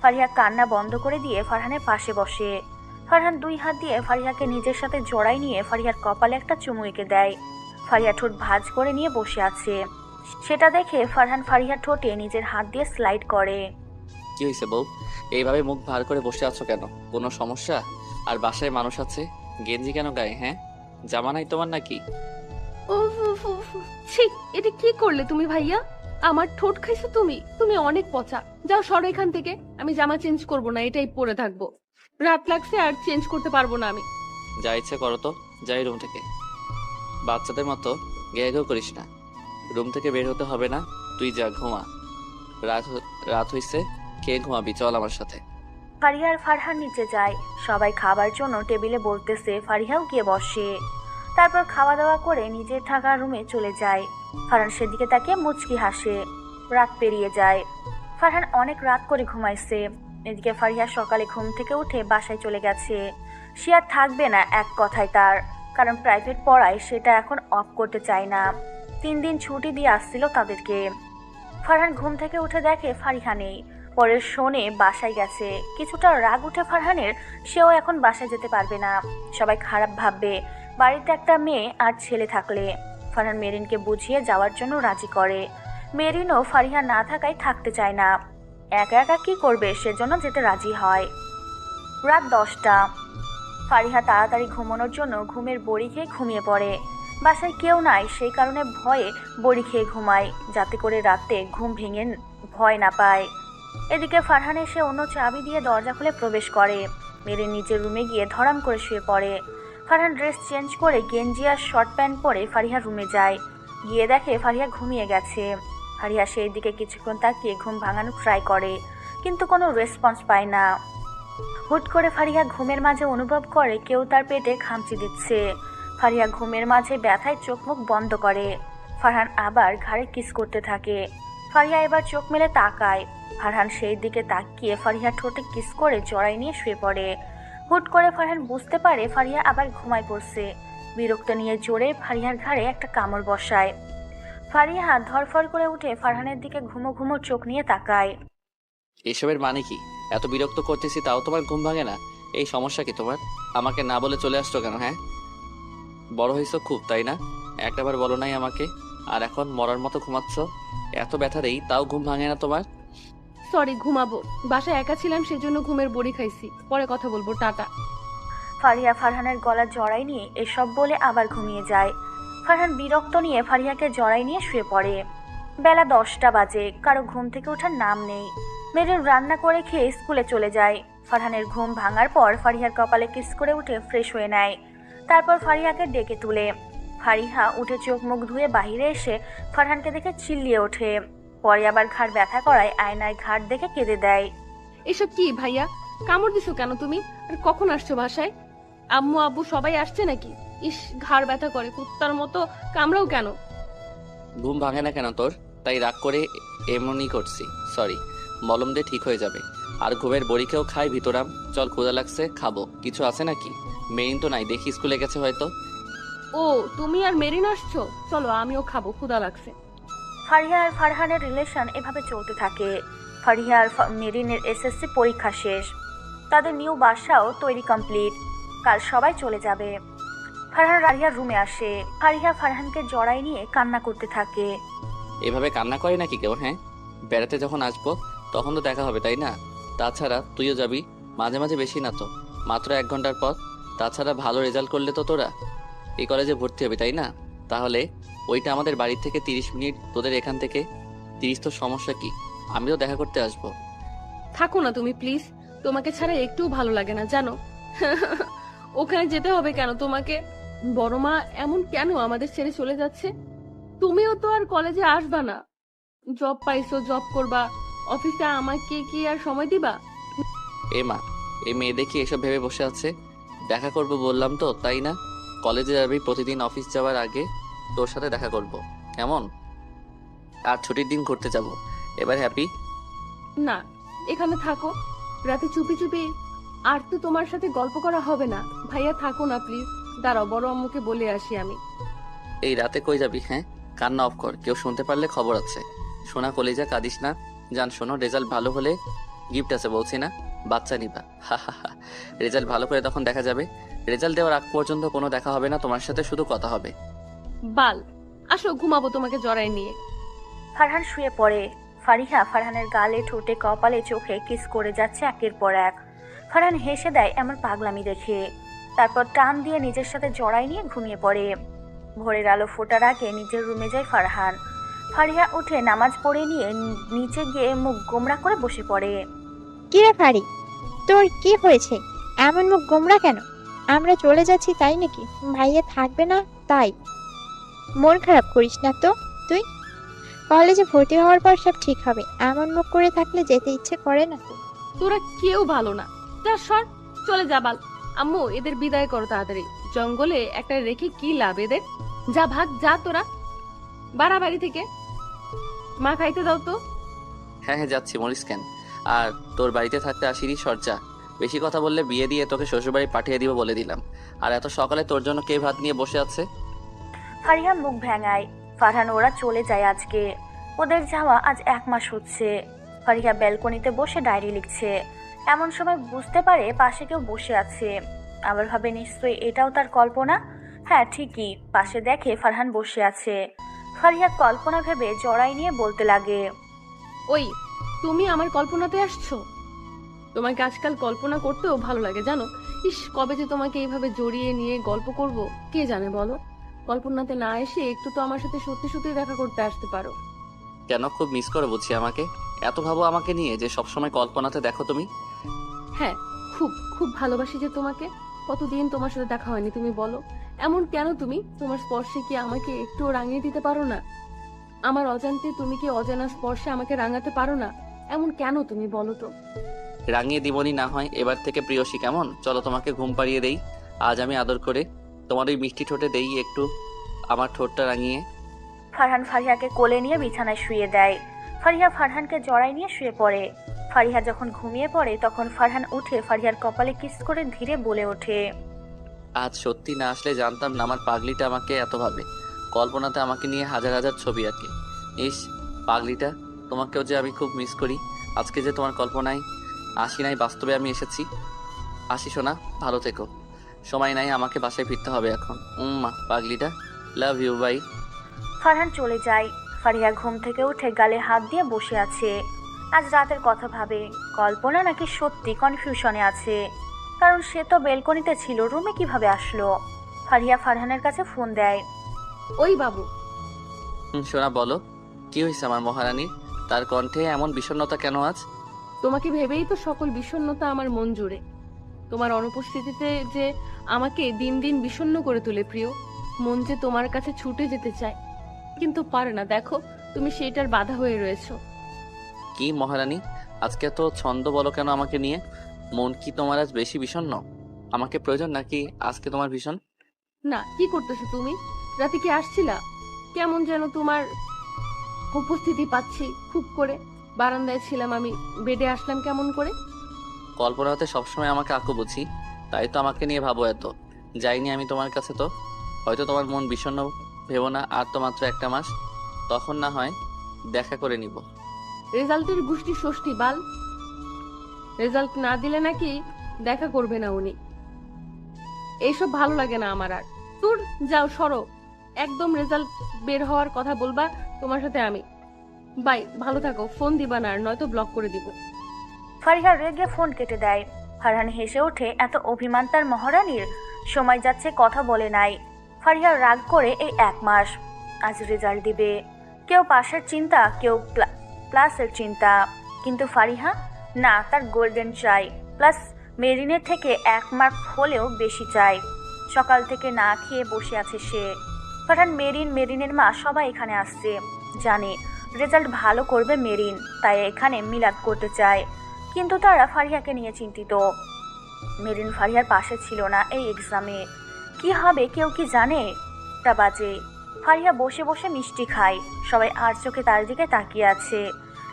ফারিহা কান্না বন্ধ করে দিয়ে ফারহানের পাশে বসে। ফারহান 2 হাত দিয়ে ফারিহাকে নিজের সাথে জড়াই নিয়ে ফারিহার কপালে একটা চুমু এঁকে দেয়। ফারিহা ঠোঁট ভাঁজ করে নিয়ে বসে আছে। সেটা দেখে ফারহান ফারিহার ঠোঁটে নিজের হাত দিয়ে স্লাইড করে। কি হয়েছে বউ, এইভাবে মুখ ভার করে বসে আছো কেন? কোনো সমস্যা? আর বাসায় মানুষ আছে, গেঞ্জি কেন গায়ে? হ্যাঁ, জামা নাই তোমার নাকি? উফ উফ উফ, ছি, এটা কি করলে তুমি ভাইয়া? আমার ঠোঁট খাইছো তুমি? তুমি অনেক পচা। যাও সরো এখান থেকে, আমি জামা চেঞ্জ করব না, এটাই পরে থাকবো। রাত লাগছে আর চেঞ্জ করতে পারবো না আমি। যা ইচ্ছে করো তো, যাই রুম থেকে। বাচ্চাদের মতো গেগেও করিস না। রুম থেকে বের হতে হবে না, তুই যা, ঘুমা। রাত হইছে, খেয়ে ঘুমাবি, চল আমার সাথে। ফারিহা আর ফারহান নিচে যায়। সবাই খাবার জন্য টেবিলে বলতেছে, ফারিহাও গিয়ে বসে। তারপর খাওয়া দাওয়া করে নিজের থাকার রুমে চলে যায়। ফারহান সেদিকে তাকিয়ে মুচকি হাসে। রাত পেরিয়ে যায়। ফারহান অনেক রাত করে ঘুমাইছে। এদিকে ফারিহা সকালে ঘুম থেকে উঠে বাসায় চলে গেছে। সে আর থাকবে না এক কথায় তার, কারণ প্রাইভেট পড়ায় সেটা এখন অফ করতে চায় না। 3 দিন ছুটি দিয়ে আসছিল তাদেরকে। ফারহান ঘুম থেকে উঠে দেখে ফারিহা নেই। পরে শোনে বাসায় গেছে। কিছুটা রাগ উঠে ফারহানের, সেও এখন বাসায় যেতে পারবে না। সবাই খারাপ ভাববে বাড়িতে একটা মেয়ে আর ছেলে থাকলে। ফারহান মেরিনকে বুঝিয়ে যাওয়ার জন্য রাজি করে। মেরিনও ফারিহা না থাকায় থাকতে চায় না, একা একা কি করবে, সেজন্য যেতে রাজি হয়। রাত 10টা। ফারিহা তাড়াতাড়ি ঘুমানোর জন্য ঘুমের বড়ি খেয়ে ঘুমিয়ে পড়ে। বাসায় কেউ নাই, সেই কারণে ভয়ে বড়ি খেয়ে ঘুমায়, যাতে করে রাতে ঘুম ভেঙে ভয় না পায়। এদিকে ফারহান এসে অন্য চাবি দিয়ে দরজা খুলে প্রবেশ করে। মেরিন নিজের রুমে গিয়ে ধরাম করে শুয়ে পড়ে। ফারহান ড্রেস চেঞ্জ করে গেঞ্জি আর শর্ট প্যান্ট পরে ফারিহা রুমে যায়। গিয়ে দেখে ফারিহা ঘুমিয়ে গেছে। ফারিহা সেই দিকে কিছুক্ষণ তাকিয়ে ঘুম ভাঙানো ট্রাই করে, কিন্তু কোনো রেসপন্স পায় না। হুট করে ফারিহা ঘুমের মাঝে অনুভব করে কেউ তার পেটে খামচি দিচ্ছে। ফারিহা ঘুমের মাঝে ব্যথায় চোখ মুখ বন্ধ করে। ফারহান আবার ঘাড়ে কিস করতে থাকে। ফারিহা এবার চোখ মেলে তাকায়। ফারহান সেই দিকে তাকিয়ে ফারিহা ঠোঁটে কিস করে জড়াই নিয়ে শুয়ে পড়ে। হুট করে ফারহান বুঝতে পারে ফারিহা আবার ঘুমায় পড়ছে। বিরক্ত নিয়ে জোরে ফারিহার ঘাড়ে একটা কামড় বসায়। ফারিহা ধরফর করে উঠে ফারহানের দিকে ঘুমো ঘুমো চোখ নিয়ে তাকায়। এসবের মানে কি? এত বিরক্ত করতেছি তাও তোমার ঘুম ভাঙে না? এই সমস্যা কি তোমার? আমাকে না বলে চলে আসছো কেন? হ্যাঁ, বড় হয়েছো খুব, তাই না? একটাবার বলো নাই আমাকে, আর এখন মরার মতো ঘুমাচ্ছ। এত ব্যথা দেই তাও ঘুম ভাঙে না তোমার? সরি, ঘুমাবো। বাসায় একা ছিলাম, সেজন্য ঘুমের বড়ি খাইছি। পরে কথা বলবো, টাটা। ফারিহা ফারহানের গলা জড়াই নিয়ে এসব বলে আবার ঘুমিয়ে যায়। ফারহান বিরক্ত নিয়ে ফারিহাকে জড়াই নিয়ে শুয়ে পড়ে। বেলা 10টা বাজে, কারো ঘুম থেকে ওঠার নাম নেই। মেরিন রান্না করে খেয়ে স্কুলে চলে যায়। ফারহানের ঘুম ভাঙার পর ফারিহার কপালে কিস করে উঠে ফ্রেশ হয়ে নেয়। তারপর ফারিহাকে ডেকে তুলে। ফারিহা উঠে চোখ মুখ ধুয়ে বাহিরে এসে ফারহানকে দেখে চিল্লিয়ে ওঠে। পরে আবার ঘাড় ব্যথা করায় আয়নায় ঘাড় দেখে কেঁদে দেয়। এসব কি ভাইয়া? কামড় দিছো কেন তুমি? আর কখন আসছো বাসায়? আম্মু আব্বু সবাই আসছে নাকি? ইস, ঘাড় ব্যথা করে, কুত্তার মতো কামড়াও কেন? ঘুম ভাঙে না কেন তোর? তাই রাগ করে এমনই করছি। সরি, মলম দিয়ে ঠিক হয়ে যাবে। আর ঘুমের বড়িকেও খাই ভিতরাম। চল, ক্ষুধা লাগছে, খাবো। কিছু আছে নাকি? মেইন তো নাই, দেখি স্কুলে গেছে হয়তো। ও, তুমি আর মেরিন আসছো? চলো, আমিও খাবো, ক্ষুধা লাগছে। ফারিহা আর ফারহানের রিলেশন এভাবে চলতে থাকে। ফারিহা আর মেরিনের এসএসসি পরীক্ষা শেষ। তাদের নিউ বাসাও তৈরি কমপ্লিট। কাল সবাই চলে যাবে। ফারহান রারিয়ার রুমে আসে। ফারিহা ফারহানকে জড়াই নিয়ে কান্না করতে থাকে। এভাবে কান্না করে নাকি কেউ? হ্যাঁ, বেড়াতে যখন আসবো তখন তো দেখা হবে, তাই না? তাছাড়া তুইও যাবি, মাঝে মাঝে, বেশি না তো, মাত্র 1 ঘন্টার পর। তাছাড়া ভালো রেজাল্ট করলে তো তোরা এই কলেজে ভর্তি হবে, তাই না? তাহলে ওইটা আমাদের বাড়ি থেকে 30 মিনিট, তোদের এখান থেকে 30। তো সমস্যা কি? আমিও দেখা করতে আসবো। থাকো না তুমি প্লিজ, তোমাকে ছাড়া একটুও ভালো লাগে না জানো। ওখানে যেতে হবে কেন তোমাকে? বড় মা এমন কেন আমাদের ছেড়ে চলে যাচ্ছে? তুমিও তো আর কলেজে আসবা না। জব পাইছো, জব করবা, অফিসে আমাকে কি আর সময় দিবা? এ মা, এই মেয়ে দেখি এসব ভেবে বসে আছে। দেখা করব বললাম তো, তাই না? কলেজে যাবি, প্রতিদিন অফিস যাওয়ার আগে তোর সাথে দেখা করব, কেমন? আর ছুটির দিন ঘুরতে যাব। এবার হ্যাপি? না, এখানে থাকো, রাতে চুপি চুপি। আর তো তোমার সাথে গল্প করা হবে না। ভাইয়া থাকো না প্লিজ। দাঁড়াও, বড় আম্মুকে বলে আসি আমি। এই রাতে কই যাবি? হ্যাঁ, কান্না অফ কর, কেউ শুনতে পারলে খবর আছে। সোনা কলিজা, কাঁদিস না। জান শোনো, রেজাল্ট ভালো হলে গিফট আছে বলছি না, বাচ্চা নিবা। রেজাল্ট ভালো করে তখন দেখা যাবে। রেজাল্ট দেওয়ার আগ পর্যন্ত কোনো দেখা হবে না তোমার সাথে, শুধু কথা হবে। বাল, আসো ঘুমাবো তোমাকে জড়াই নিয়ে। ফারহান শুয়ে পড়ে। ফারিহা ফারহানের গালে, ঠোঁটে, কপালে, চোখে কিস করে যাচ্ছে একের পর এক। ফারহান হেসে দেয় এমন পাগলামি দেখে। তারপর টান দিয়ে নিজের সাথে জড়াই নিয়ে ঘুমিয়ে পড়ে। ভোরের আলো ফোটার আগে নিজের রুমে যায় ফারহান। ফারিহা উঠে নামাজ পড়ে নিয়ে নিচে গিয়ে মুখ গোমরা করে বসে পড়ে। কি রে ফারি, তোর কি হয়েছে? এমন মুখ গোমরা কেন? আমরা চলে যাচ্ছি তাই নাকি? ভাইয়া থাকবে না তাই? মন খারাপ করিস না তো। তুই কলেজে ভর্তি হওয়ার পর সব ঠিক হবে। এমন মুখ করে থাকলে যেতে ইচ্ছে করে না তো। তোরা কেউ ভালো না, যা সর, চলে যা বাল। আম্মু, এদের বিদায় করো তাড়াতাড়ি। জঙ্গলে একটা রেখে কি লাভ এদের? যা ভাগ, যা তোরা, বাড়া বাড়ি থেকে। মা খাইতে দাও তো। হ্যাঁ হ্যাঁ যাচ্ছি, মরিস কেন? আর তোর বাড়িতে থাকতে আসিনি সরজা। বেশি কথা বললে বিয়ে দিয়ে তোকে শ্বশুরবাড়ি পাঠিয়ে দিব বলে দিলাম। আর এত সকালে তোর জন্য কে ভাত নিয়ে বসে আছে? ফারিহা মুখ ভেঙায়। ফারহান ওরা চলে যায় আজকে। ওদের যাওয়া আজ 1 মাস হচ্ছে। ফারিহা ব্যালকনিতে বসে ডায়েরি লিখছে। এমন সময় বুঝতে পারে পাশে কেউ বসে আছে। আবার ভাবে নিশ্চয়ই এটাও তার কল্পনা। হ্যাঁ ঠিকই, পাশে দেখে ফারহান বসে আছে। ফারিহা কল্পনা ভেবে জড়াই নিয়ে বলতে লাগে, ওই, তুমি আমার কল্পনাতে আসছো? তোমাকে আজকাল কল্পনা করতেও ভালো লাগে জানো? ইস, কবে যে তোমাকে এইভাবে জড়িয়ে নিয়ে গল্প করব কে জানে বলো। কল্পনাতে না এসে একটু তো আমার সাথে সত্যি সত্যি দেখা করতে আসতে পারো। কেন, খুব মিস করে বুঝছি আমাকে? এত ভাবো আমাকে নিয়ে যে সবসময় কল্পনাতে দেখো তুমি? হ্যাঁ, খুব খুব ভালোবাসি যে তোমাকে। কতদিন তোমার সাথে দেখা হয়নি তুমি বলো। এমন কেন তুমি? তোমার স্পর্শে কি আমাকে একটু রাঙিয়ে দিতে পারো না? আমার অজান্তে তুমি কি অজানা স্পর্শে আমাকে রাঙাতে পারো না? এমন কেন তুমি বলো তো? রাঙিয়ে দিবনি না হয় এবার থেকে প্রিয়সী, কেমন? চলো তোমাকে ঘুম পাড়িয়ে দেই। আজ আমি আদর করে তোমার ওই মিষ্টি ঠোঁটে দেই একটু আমার ঠোঁটটা রাঙিয়ে। ফারহান ফারিহাকে কোলে নিয়ে বিছানায় শুয়ে দেয়। ফারিহা ফারহানকে জড়াই নিয়ে শুয়ে পড়ে। ফারিহা যখন ঘুমিয়ে পড়ে তখন ফারহান উঠে ফারিহার কপালে কিস করে ধীরে বলে ওঠে, আজ সত্যি না আসলে জানতাম না আমার পাগলিটা আমাকে এত ভাবে। কল্পনাতে আমাকে নিয়ে হাজার হাজার ছবি আঁকে। ইস পাগলিটা, তোমাকেও যে আমি খুব মিস করি। আজকে যে তোমার কল্পনায় আসি নাই, বাস্তবে আমি এসেছি। আসি শোনা, ভালো থেকো। সময় নাই, আমাকে বাসায় ফিরতে হবে এখন। পাগলিটা, লাভ ইউ, বাই। ফারহান চলে যায়। ফারিহা ঘুম থেকে উঠে গালে হাত দিয়ে বসে আছে। আজ রাতের কথা ভাবে। কল্পনা নাকি সত্যি কনফিউশনে আছে, কারণ সে তো বেলকনিতে ছিল, রুমে কিভাবে আসলো। ফারিহা ফারহানের কাছে ফোন দেয়। ওই বাবু, শোনা বলো, কি হয়েছে আমার মহারানীর? তার কণ্ঠে এমন বিষণ্ণতা কেন আজ? তোমাকে ভেবেই তো সকল বিষণ্ণতা আমার মন জুড়ে। তোমার অনুপস্থিতিতে যে আমাকে দিন দিন বিষণ্ণ করে তোলে প্রিয়। মন যে তোমার কাছে ছুটে যেতে চায়, কিন্তু পারে না। দেখো, তুমি সেইটার বাধা হয়ে রয়েছো। কি মহারানী, আজকে তো ছন্দ বলো কেন আমাকে নিয়ে? মন কি তোমার আজ বেশি বিষণ্ণ? আমাকে প্রয়োজন নাকি আজকে তোমার ভীষণ? না, কি করতেছো তুমি? রাতে কি আসছিলা? কেমন যেন তোমার উপস্থিতি পাচ্ছি খুব করে। বারান্দায় ছিলাম আমি, বেডে আসলাম কেমন করে? কল্পনাতে সবসময় আমাকে আঁকো বুঝি, তাই তো আমাকে নিয়ে ভাবো এত। যাইনি আমি তোমার কাছে তো। হয়তো তোমার মন বিষণ্ণ ভেবো না, আর তো মাত্র 1 মাস, তখন না হয় দেখা করে নিব। রেজাল্টের গুষ্টি ষষ্ঠী বাল। রেজাল্ট না দিলে নাকি দেখা করবে না উনি। এইসব ভালো লাগে না আমার আর। তোর যাও, সরো একদম। রেজাল্ট বের হওয়ার কথা বলবা তোমার সাথে আমি। বাই, ভালো থাকো। ফোন দিবা না আর, নয়তো ব্লক করে দিব। ফারিহা রেগে ফোন কেটে দেয়। ফারহান হেসে ওঠে। এত অভিমান তার মহারানীর? সময় যাচ্ছে, কথা বলে নাই। ফারিহা রাগ করে এই 1 মাস। আজ রেজাল্ট দিবে। কেউ পাশের চিন্তা, কেউ প্লাসের চিন্তা, কিন্তু ফারিহা না, তার গোল্ডেন চাই। প্লাস মেরিনের থেকে 1 মার্ক হলেও বেশি চাই। সকাল থেকে না খেয়ে বসে আছে সে। ফারহান, মেরিনের মা সবাই এখানে আসছে, জানে রেজাল্ট ভালো করবে মেরিন, তাই এখানে মিলাদ করতে চায়। কিন্তু তারা ফারিহাকে নিয়ে চিন্তিত। মেরিন ফারিহার পাশে ছিল না এই এক্সামে। কি হবে কেউ কি জানে? 1টা বাজে। ফারিহা বসে বসে মিষ্টি খায়। সবাই আর চোখে তার দিকে তাকিয়ে আছে।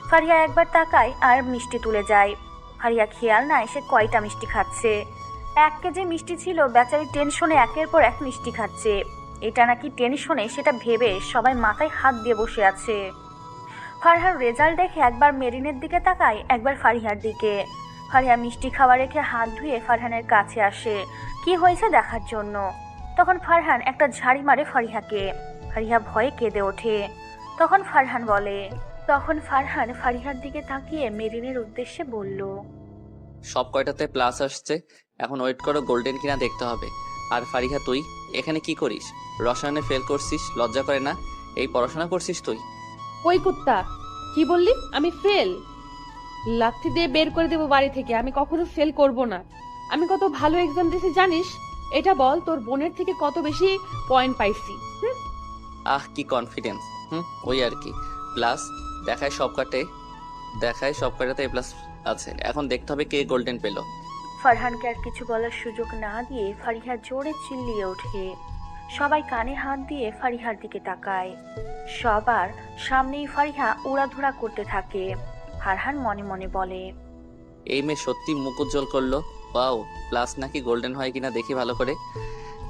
ফারিহা একবার তাকায় আর মিষ্টি তুলে যায়। ফারিহা খেয়াল নাই সে কয়টা মিষ্টি খাচ্ছে। 1 কেজি মিষ্টি ছিল। বেচারি টেনশনে একের পর এক মিষ্টি খাচ্ছে। এটা নাকি টেনশনে, সেটা ভেবে সবাই মাথায় হাত দিয়ে বসে আছে। ফারহার রেজাল্ট দেখে একবার মেরিনের দিকে তাকায়, একবার ফারিহার দিকে। ফারিহা মিষ্টি খাওয়া রেখে হাত ধুয়ে ফারহানের কাছে আসে কি হয়েছে দেখার জন্য। তখন ফারহান একটা ঝাড়ি মারে ফারিহাকে। ফারিহা ভয়ে কেঁদে ওঠে। তখন ফারহান ফারিহার দিকে তাকিয়ে মেরিনের উদ্দেশ্যে বলল, সব কয়টাতে প্লাস আসছে, এখন ওয়েট করো গোল্ডেন কিনা দেখতে হবে। আর ফারিহা, তুই এখানে কি করিস? রসায়নে ফেল করছিস, লজ্জা করে না? এই পড়াশোনা করছিস তুই? ওই কুত্তা, কি বললি? আমি ফেল? লাথি দিয়ে বের করে দেবো বাড়ি থেকে। আমি কখনো ফেল করব না। আমি কত ভালো এক্সাম দিয়েছি জানিস? এটা বল, তোর বোনের থেকে কত বেশি পয়েন্ট পাইছি। আহ কি কনফিডেন্স! ওই আর কি, প্লাস দেখায় সব কটাতে এ প্লাস আছে। এখন দেখতে হবে কে গোল্ডেন পেল। ফারহানকে আর কিছু বলার সুযোগ না দিয়ে ফারিহা জোরে চিল্লিয়ে ওঠে। সবাই কানে হাত দিয়ে ফারিহার দিকে তাকায়। সবার সামনেই ফারিহা উড়াধুরা করতে থাকে। ফারহান মনে মনে বলে। এই মেয়ে সত্যি মুখ উজ্জ্বল করলো। ওয়াও, প্লাস নাকি গোল্ডেন হয় কিনা দেখি ভালো করে।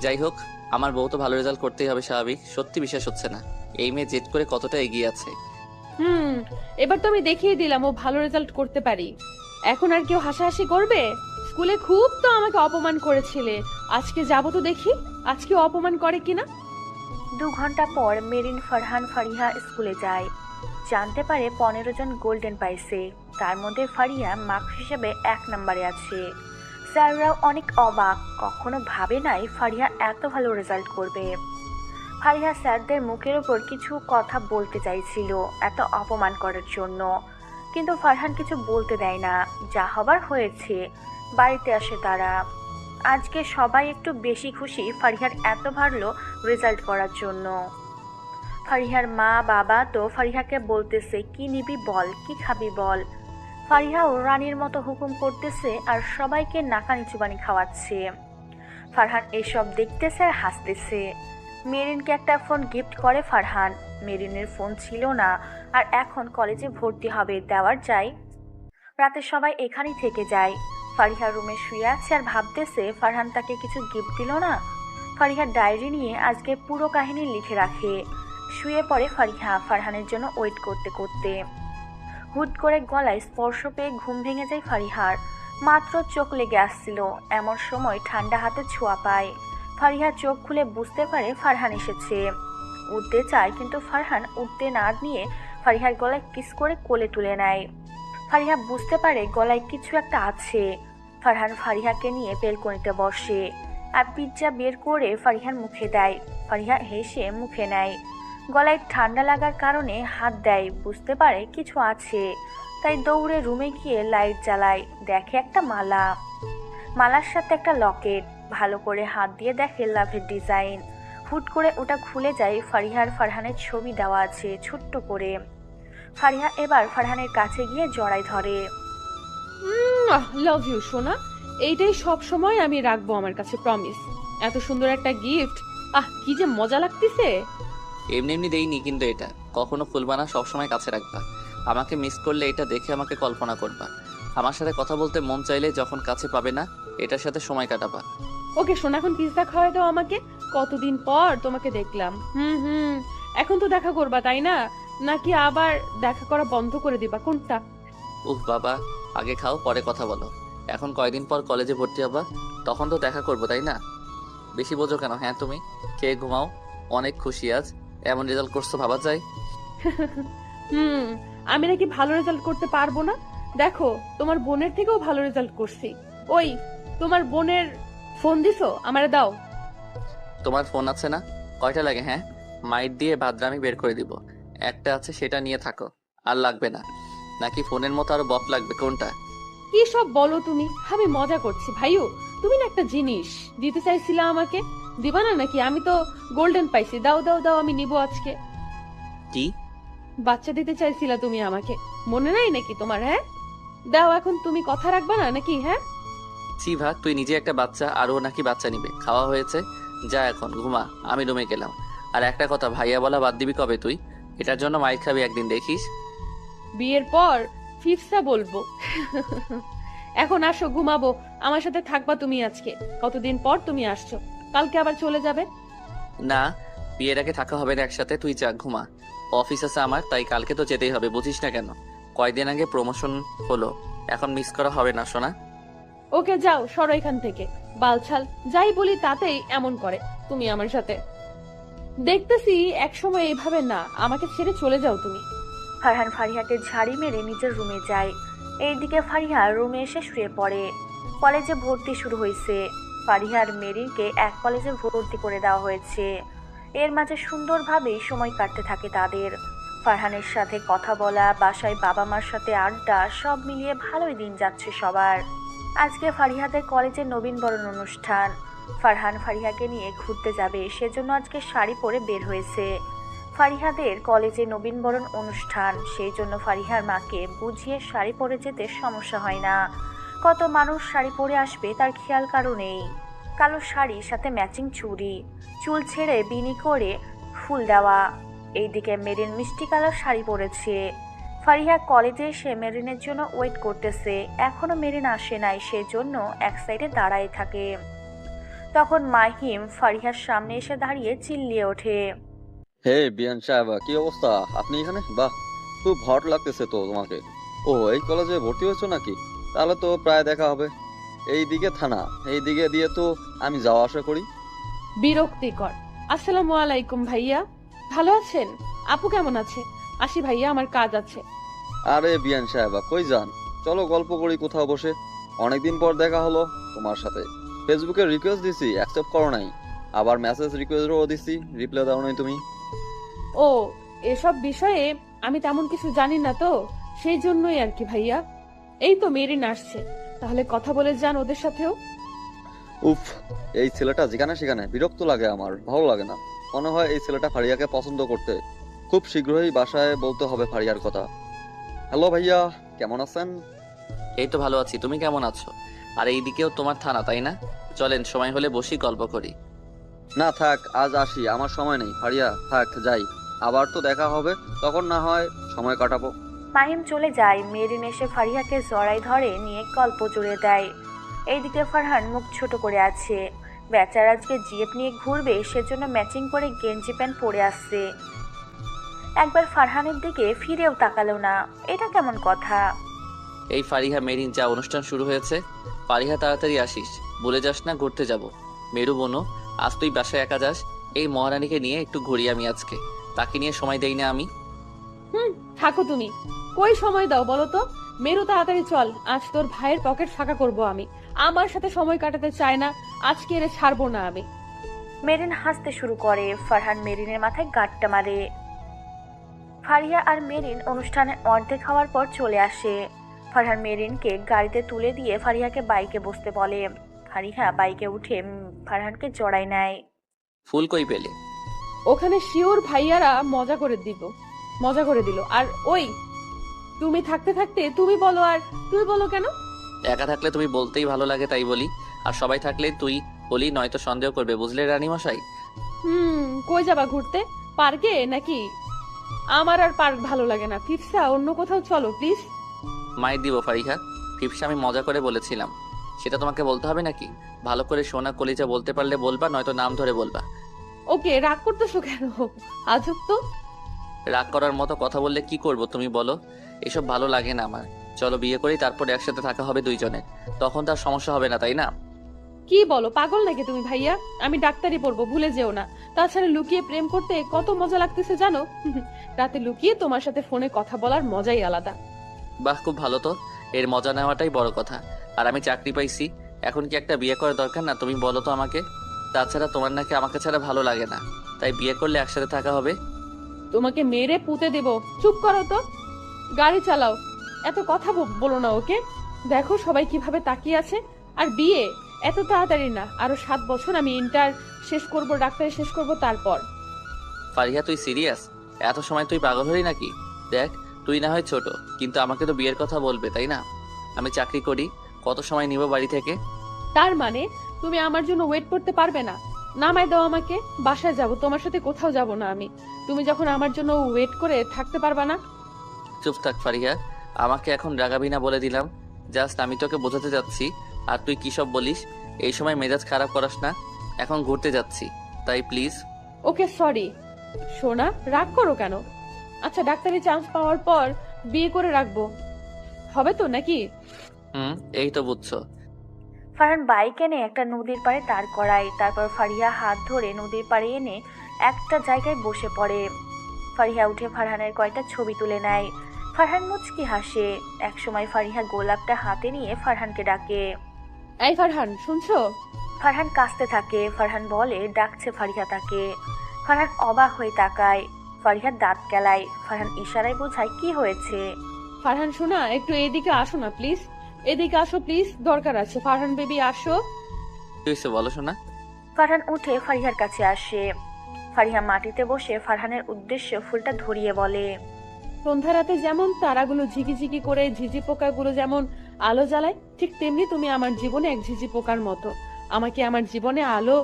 যাই হোক, আমার বউ তো ভালো রেজাল্ট করতেই হবে স্বাভাবিক। সত্যি বিশ্বাস হচ্ছে না এই মেয়ে জেদ করে কতটা এগিয়ে আছে। এবার তো আমি দেখিয়ে দিলাম ও ভালো রেজাল্ট করতে পারি। এখন আর কেউ হাসাহাসি করবে? স্কুলে খুব তো আমাকে অপমান করেছিলে, আজকে যাবো তো দেখি আজকে অপমান করে কিনা। 2 ঘন্টা পর মেরিন, ফারহান, ফারিহা স্কুলে যায়। জানতে পারে 15 জন গোল্ডেন পাইছে, তার মধ্যে ফারিহা মার্কস হিসেবে 1 নম্বরে আছে। স্যাররাও অনেক অবাক, কখনো ভাবে নাই ফারিহা এত ভালো রেজাল্ট করবে। ফারিহা স্যারদের মুখের ওপর কিছু কথা বলতে চাইছিল এত অপমান করার জন্য, কিন্তু ফারহান কিছু বলতে দেয় না। যা হবার হয়েছে। বাড়িতে আসে তারা। আজকে সবাই একটু বেশি খুশি ফারিহার এত ভালো রেজাল্ট করার জন্য। ফারিহার মা বাবা তো ফারিহাকে বলতেছে, কি নিবি বল, কি খাবি বল। ফারিহাও রানীর মতো হুকুম করতেছে আর সবাইকে নাকানি চুবানি খাওয়াচ্ছে। ফারহান এসব দেখতেছে আর হাসতেছে। মেরিনকে একটা ফোন গিফট করে ফারহান। মেরিনের ফোন ছিল না আর এখন কলেজে ভর্তি হবে, দেওয়ার যায়। রাতে সবাই এখানেই থেকে যায়। ফারিহা রুমে শুয়ে আছে আর ভাবতেছে ফারহান তাকে কিছু গিফট দিল না। ফারিহার ডায়েরি নিয়ে আজকে পুরো কাহিনী লিখে রাখে। শুয়ে পড়ে ফারিহা ফারহানের জন্য ওয়েট করতে করতে। হুট করে গলায় স্পর্শ পেয়ে ঘুম ভেঙে যায় ফারিহার। মাত্র চোখ লেগে আসছিল, এমন সময় ঠান্ডা হাতে ছোঁয়া পায়। ফারিহা চোখ খুলে বুঝতে পারে ফারহান এসেছে। উঠতে চায় কিন্তু ফারহান উঠতে না নিয়ে ফারিহার গলায় কিস করে কোলে তুলে নেয়। ফারিহা বুঝতে পারে গলায় কিছু একটা আছে। ফারহান ফারিহাকে নিয়ে বেলকনিতে বসে আর পিৎজা বের করে ফারিহার মুখে দেয়। ফারিহা হেসে মুখে নেয়। গলায় ঠান্ডা লাগার কারণে হাত দেয়, বুঝতে পারে কিছু আছে। তাই দৌড়ে রুমে গিয়ে লাইট জ্বালায়, দেখে একটা মালা। মালার সাথে একটা লকেট। ভালো করে হাত দিয়ে দেখে লাভের ডিজাইন। হুট করে ওটা খুলে যায়। ফারিহার ফারহানের ছবি দেওয়া আছে ছোট্ট করে। ফারিহা এবার ফারহানের কাছে গিয়ে জড়াই ধরে। লাভ ইউ সোনা, এইটাই সব সময় আমি রাখবো আমার কাছে, প্রমিস। এত সুন্দর একটা গিফট, কি যে মজা লাগতেছে। এমনি এমনি দেইনি, কিন্তু এটা কখনো খুলবা না, সবসময় কাছে রাখবা। আমাকে মিস করলে এটা দেখে আমাকে কল্পনা করবা। আমার সাথে কথা বলতে মন চাইলে যখন কাছে পাবে না, এটার সাথে সময় কাটাবা। ওকে সোনা, এখন পিৎজা খাওয়াই দাও আমাকে। কতদিন পর তোমাকে দেখলাম। এখন তো দেখা করবা তাই না, নাকি আবার দেখা করা বন্ধ করে দিবা, কোনটা? উফ বাবা, আগে খাও পরে কথা বলো। এখন কয়দিন পর কলেজে ভর্তি হবা, তখন তো দেখা করবো তাই না? বেশি বোঝো কেন? হ্যাঁ তুমি খেয়ে ঘুমাও। অনেক খুশি আজ, এমন রেজাল্ট করছো ভাবা যায়। আমি নাকি ভালো রেজাল্ট করতে পারবো না? দেখো তোমার বোনের থেকেও ভালো রেজাল্ট করছি। ওই তোমার বোনের ফোন দিছো, আমারে দাও। তোমার ফোন আছে না? কয়টা লাগে? হ্যাঁ, মাইট দিয়ে বাদরামি বের করে দিব। একটা আছে, সেটা নিয়ে থাকো। আর লাগবে না? নাকি ফোনের মতো আরো বক লাগবে? কোনটা? কি সব বলো তুমি? আমি মজা করছি ভাইও। তুমি না একটা জিনিস দিতে চাইছিলা আমাকে, দিবা না নাকি? আমি তো গোল্ডেন পাইছি, দাও দাও দাও, আমি নিব আজকে। কি বাচ্চা দিতে চাইছিলা তুমি আমাকে, মনে নাই নাকি তোমার? হ্যাঁ দাও, এখন তুমি কথা রাখবা না নাকি? হ্যাঁ চিভা, তুই নিজে একটা বাচ্চা, আর ও নাকি বাচ্চা নিবে? খাওয়া হয়েছে, যা এখন ঘুমা। আমি রুমে গেলাম। আর একটা কথা, ভাইয়া বলা বাদ দিবি কবে তুই? এটার জন্য মাইর খাবি একদিন, দেখিস। বিয়ের পর ফিফসা বলবো। এখন আসো, ঘুমাবো। আমার সাথে থাকবা তুমি আজকে। কতদিন পর তুমি আসছো, কালকে আবার চলে যাবে। না, বিয়ের আগে থাকা হবে না একসাথে। তুই যা ঘুমা। অফিস আছে আমার, তাই কালকে তো যেতেই হবে। বুঝিস না কেন? কয়দিন আগে প্রমোশন হলো, এখন মিস করা হবে না সোনা। ওকে যাও, সরো এখান থেকে। বালছাল যাই বলি তাতেই এমন করে তুমি আমার সাথে। দেখতেছি একসময় এইভাবে না, আমাকে ছেড়ে চলে যাও তুমি। ফারহান ফারিহাকে ঝাড়ি মেরে নিজের রুমে যায়। এইদিকে ফারিহা রুমে এসে শুয়ে পড়ে। কলেজে ভর্তি শুরু হয়েছে। ফারিহা আর মেরিনকে এক কলেজে ভর্তি করে দেওয়া হয়েছে। এর মাঝে সুন্দরভাবেই সময় কাটতে থাকে তাদের। ফারহানের সাথে কথা বলা, বাসায় বাবা মার সাথে আড্ডা, সব মিলিয়ে ভালোই দিন যাচ্ছে সবার। আজকে ফারিহাদের কলেজে নবীনবরণ অনুষ্ঠান। ফারহান ফারিহাকে নিয়ে ঘুরতে যাবে, সেজন্য আজকে শাড়ি পরে বের হয়েছে। ফারিহাদের কলেজে নবীনবরণ অনুষ্ঠান, সেই জন্য ফারিহার মাকে বুঝিয়ে শাড়ি পরে যেতে সমস্যা হয় না। কত মানুষ শাড়ি পরে আসবে তার খেয়াল কারো নেই। কালো শাড়ি সাথে ম্যাচিং চুড়ি, চুল ছেড়ে বিনি করে ফুল দেওয়া। এইদিকে মেরিন মিষ্টি কালার শাড়ি পরেছে। ফারিহা কলেজে এসে মেরিনের জন্য ওয়েট করতেছে। এখনো মেরিন আসে নাই, সেজন্য এক সাইডে দাঁড়ায় থাকে। তখন মাহিম ফারিহার সামনে এসে দাঁড়িয়ে চিল্লিয়ে ওঠে। হে বিয়ান সাহেবা, কি অবস্থা? আপনি এখানে? বাহ, খুব হট লাগতেছে তো তোমাকে। ও, এই কলেজে ভর্তি হয়েছো নাকি? তাহলে তো প্রায় দেখা হবে। এই দিকে থানা, এই দিকে দিয়ে তো আমি যাওয়া আসা করি। বিরক্তিকর। আসসালামু আলাইকুম ভাইয়া, ভালো আছেন? আপু কেমন আছে? আসি ভাইয়া, আমার কাজ আছে। আরে বিয়ান সাহেবা, কই যান? চলো গল্প করি কোথাও বসে। অনেকদিন পর দেখা হলো তোমার সাথে। ফেসবুকে রিকোয়েস্ট দিছি, অ্যাকসেপ্ট করো নাই। আবার মেসেজ রিকোয়েস্টও দিছি, রিপ্লাই দাও নাই তুমি। ও, এসব বিষয়ে আমি তেমন কিছু জানি না তো, সেই জন্যই আর কি ভাইয়া। এই তো মেরিন আসছে, তাহলে কথা বলে যান ওদের সাথেও। উফ, এই ছেলেটা যেখানে সেখানে বিরক্ত লাগে, আমার ভালো লাগে না। মনে হয় এই ছেলেটা ফারিয়াকে পছন্দ করতে। খুব শীঘ্রই বাসায় বলতে হবে ফারিয়ার কথা। হ্যালো ভাইয়া, কেমন আছেন? এই তো ভালো আছি, তুমি কেমন আছো? আর এইদিকেও তোমার থানা, তাই না? চলেন, সময় হলে বসি, গল্প করি। না থাক, আজ আসি, আমার সময় নেই। ফারিয়া থাক, যাই। আবার তো দেখা হবে, তখন না হয় সময় কাটাবো। মাহিম চলে যায়। মেরিন এসে ফারিহাকে জড়াই ধরে নিয়ে গল্প জুড়ে দেয়। এইদিকে ফারহান মুখ ছোট করে আছে। বেচারা আজকে জিএফ নিয়ে ঘুরবে, সেজন্য ম্যাচিং করে গেঞ্জি প্যান্ট পরে আসছে। একবার ফারহানের দিকে ফিরেও তাকালো না। এটা কেমন কথা? এই ফারিহা মেরিন, যা অনুষ্ঠান শুরু হয়েছে। ফারিহা তাড়াতাড়ি আসিস, বলে যাস না ঘুরতে যাব। মেরু বোনো, আজ তুই বাসায় একা যাস। এই মহারানীকে নিয়ে একটু ঘুরি আমি আজকে। তাকে নিয়ে সময় দেই না আমি। থাকো তুমি, কই সময় দাও বলো তো। মেরু তাড়াতাড়ি চল, আজ তোর ভাইয়ের পকেট ফাঁকা করব আমি। আমার সাথে সময় কাটাতে চায় না, আজকে এরে ছাড়বো না আমি। মেরিন হাসতে শুরু করে। ফারহান মেরিনের মাথায় গাঁটটা মারে। ফারিয়া আর মেরিন অনুষ্ঠানের অর্ধেক হওয়ার পর চলে আসে। ফারহান মেরিনকে গাড়িতে তুলে দিয়ে ফারিহাকে বাইকে বসতে বলে। ফারিহা বাইকে উঠে ফারহানকে জড়াই নেয়। ফুল কই পেলে? ওখানে শিওর ভাইয়ারা মজা করে দিল। আর ওই, তুমি থাকতে থাকতে তুমি বলো, আর তুই বলো কেন? একা থাকলে তুমি বলতেই ভালো লাগে তাই বলি, আর সবাই থাকলে তুই বলি, নয়তো সন্দেহ করবে, বুঝলে রানী মশাই? কই যাবা ঘুরতে? পার্কে নাকি? আমার আর পার্ক ভালো লাগে না, ফিফসা অন্য কোথাও চলো প্লিজ। মাইর দিব ফারিহা, ফিফসা আমি মজা করে বলেছিলাম। সেটা তোমাকে বলতে হবে নাকি? ভালো করে সোনা কলিজা বলতে পারলে বলবা, নয়তো নাম ধরে বলবা। ওকে, রাগ করতেছো কেন? আজব তো। রাগ করার মতো কথা বললে কি করব তুমি বলো? এসব ভালো লাগে না আমার। চলো বিয়ে করি, তারপর একসাথে থাকা হবে দুইজনে। তখন তার সমস্যা হবে না, তাই না? কি বলো, পাগল নাকি তুমি ভাইয়া? আমি ডাক্তারি পড়বো, ভুলে যেও না। তাছাড়া লুকিয়ে প্রেম করতে কত মজা লাগতেছে জানো? রাতে লুকিয়ে তোমার সাথে ফোনে কথা বলার মজাই আলাদা। বাহ, খুব ভালো তো। এর মজা নেওয়াটাই বড় কথা। আর আমি চাকরি পাইছি, এখন কি একটা বিয়ে করার দরকার না? তুমি বলো তো আমাকে। তাছাড়া তোমার নাকি আমাকে ছাড়া ভালো লাগে না, তাই বিয়ে করলে একসাথে থাকা হবে। তোমাকে মেরে পুঁতে দেব। চুপ করো তো, গাড়ি চালাও। এত কথা বলো না ওকে। দেখো সবাই কিভাবে তাকিয়ে আছে। আর বিয়ে এত তাড়াতাড়ি না, আরো 7 বছর আমি ইন্টার শেষ করব, ডাক্তারি শেষ করব, তারপর। ফারিহা, তুই সিরিয়াস? এত সময় তুই পাগল হলি নাকি? দেখ, তুই না হয় ছোট, কিন্তু আমাকে তো বিয়ের কথা বলবে, তাই না? আমি চাকরি করি, কত সময় নিব বাড়ি থেকে? তার মানে তুমি আমার জন্য ওয়েট করতে পারবে না? নামাই দাও আমাকে, বাসায় যাব, তোমার সাথে কোথাও যাব না আমি। তুমি যখন আমার জন্য ওয়েট করে থাকতে পারবা না। চুপ থাক ফারিহা, আমাকে এখন রাগাবি না বলে দিলাম। জাস্ট আমি তোকে বোঝাতে যাচ্ছি, আর তুই কি সব বলিস। এই সময় মেজাজ খারাপ করাস না, এখন ঘুরতে যাচ্ছি, তাই প্লিজ। Okay sorry. সোনা, রাগ করো কেন? আচ্ছা, ডাক্তারি চান্স পাওয়ার পর বিয়ে করে রাখবো, হবে তো নাকি? এই তো বুঝছো। ফারহান বাইক এনে একটা নদীর পাড়ে দাঁড় করায়। তারপর ফারিহা হাত ধরে নদীর পাড়ে এনে একটা জায়গায় বসে পড়ে। ফারিহা উঠে ফারহানের কয়েকটা ছবি তুলে নেয়। ফারহান মুচকি হাসে। একসময় ফারিহা গোলাপটা হাতে নিয়ে ফারহানকে ডাকে। এই ফারহান, শুনছো? ফারহান কাঁদতে থাকে। ফারহান বলে ডাকছে ফারিহা তাকে। ফারহান অবাক হয়ে তাকায়। ফারিহা দাঁত কেলায়। ফারহান ইশারায় বোঝায় কি হয়েছে। ফারহান শোনা, একটু এদিকে আসো না প্লিজ। এদিকে আসো প্লিজ, দরকার আছে। ফারহান বেবি আসো। কি হয়েছে বলো শোনা? ফারহান উঠে ফারিহার কাছে আসে। ফারিহা মাটিতে বসে ফারহানের উদ্দেশ্যে ফুলটা ধরিয়ে বলে, সন্ধ্যা রাতে যেমন তারাগুলো ঝিকিঝিকি করে ঝিঝি পোকাগুলো যেমন আলো জ্বালায়, ঠিক তেমনি তুমি আমার জীবনে এক ঝিঝি পোকার মতো। আমাকে আমার জীবনে আলো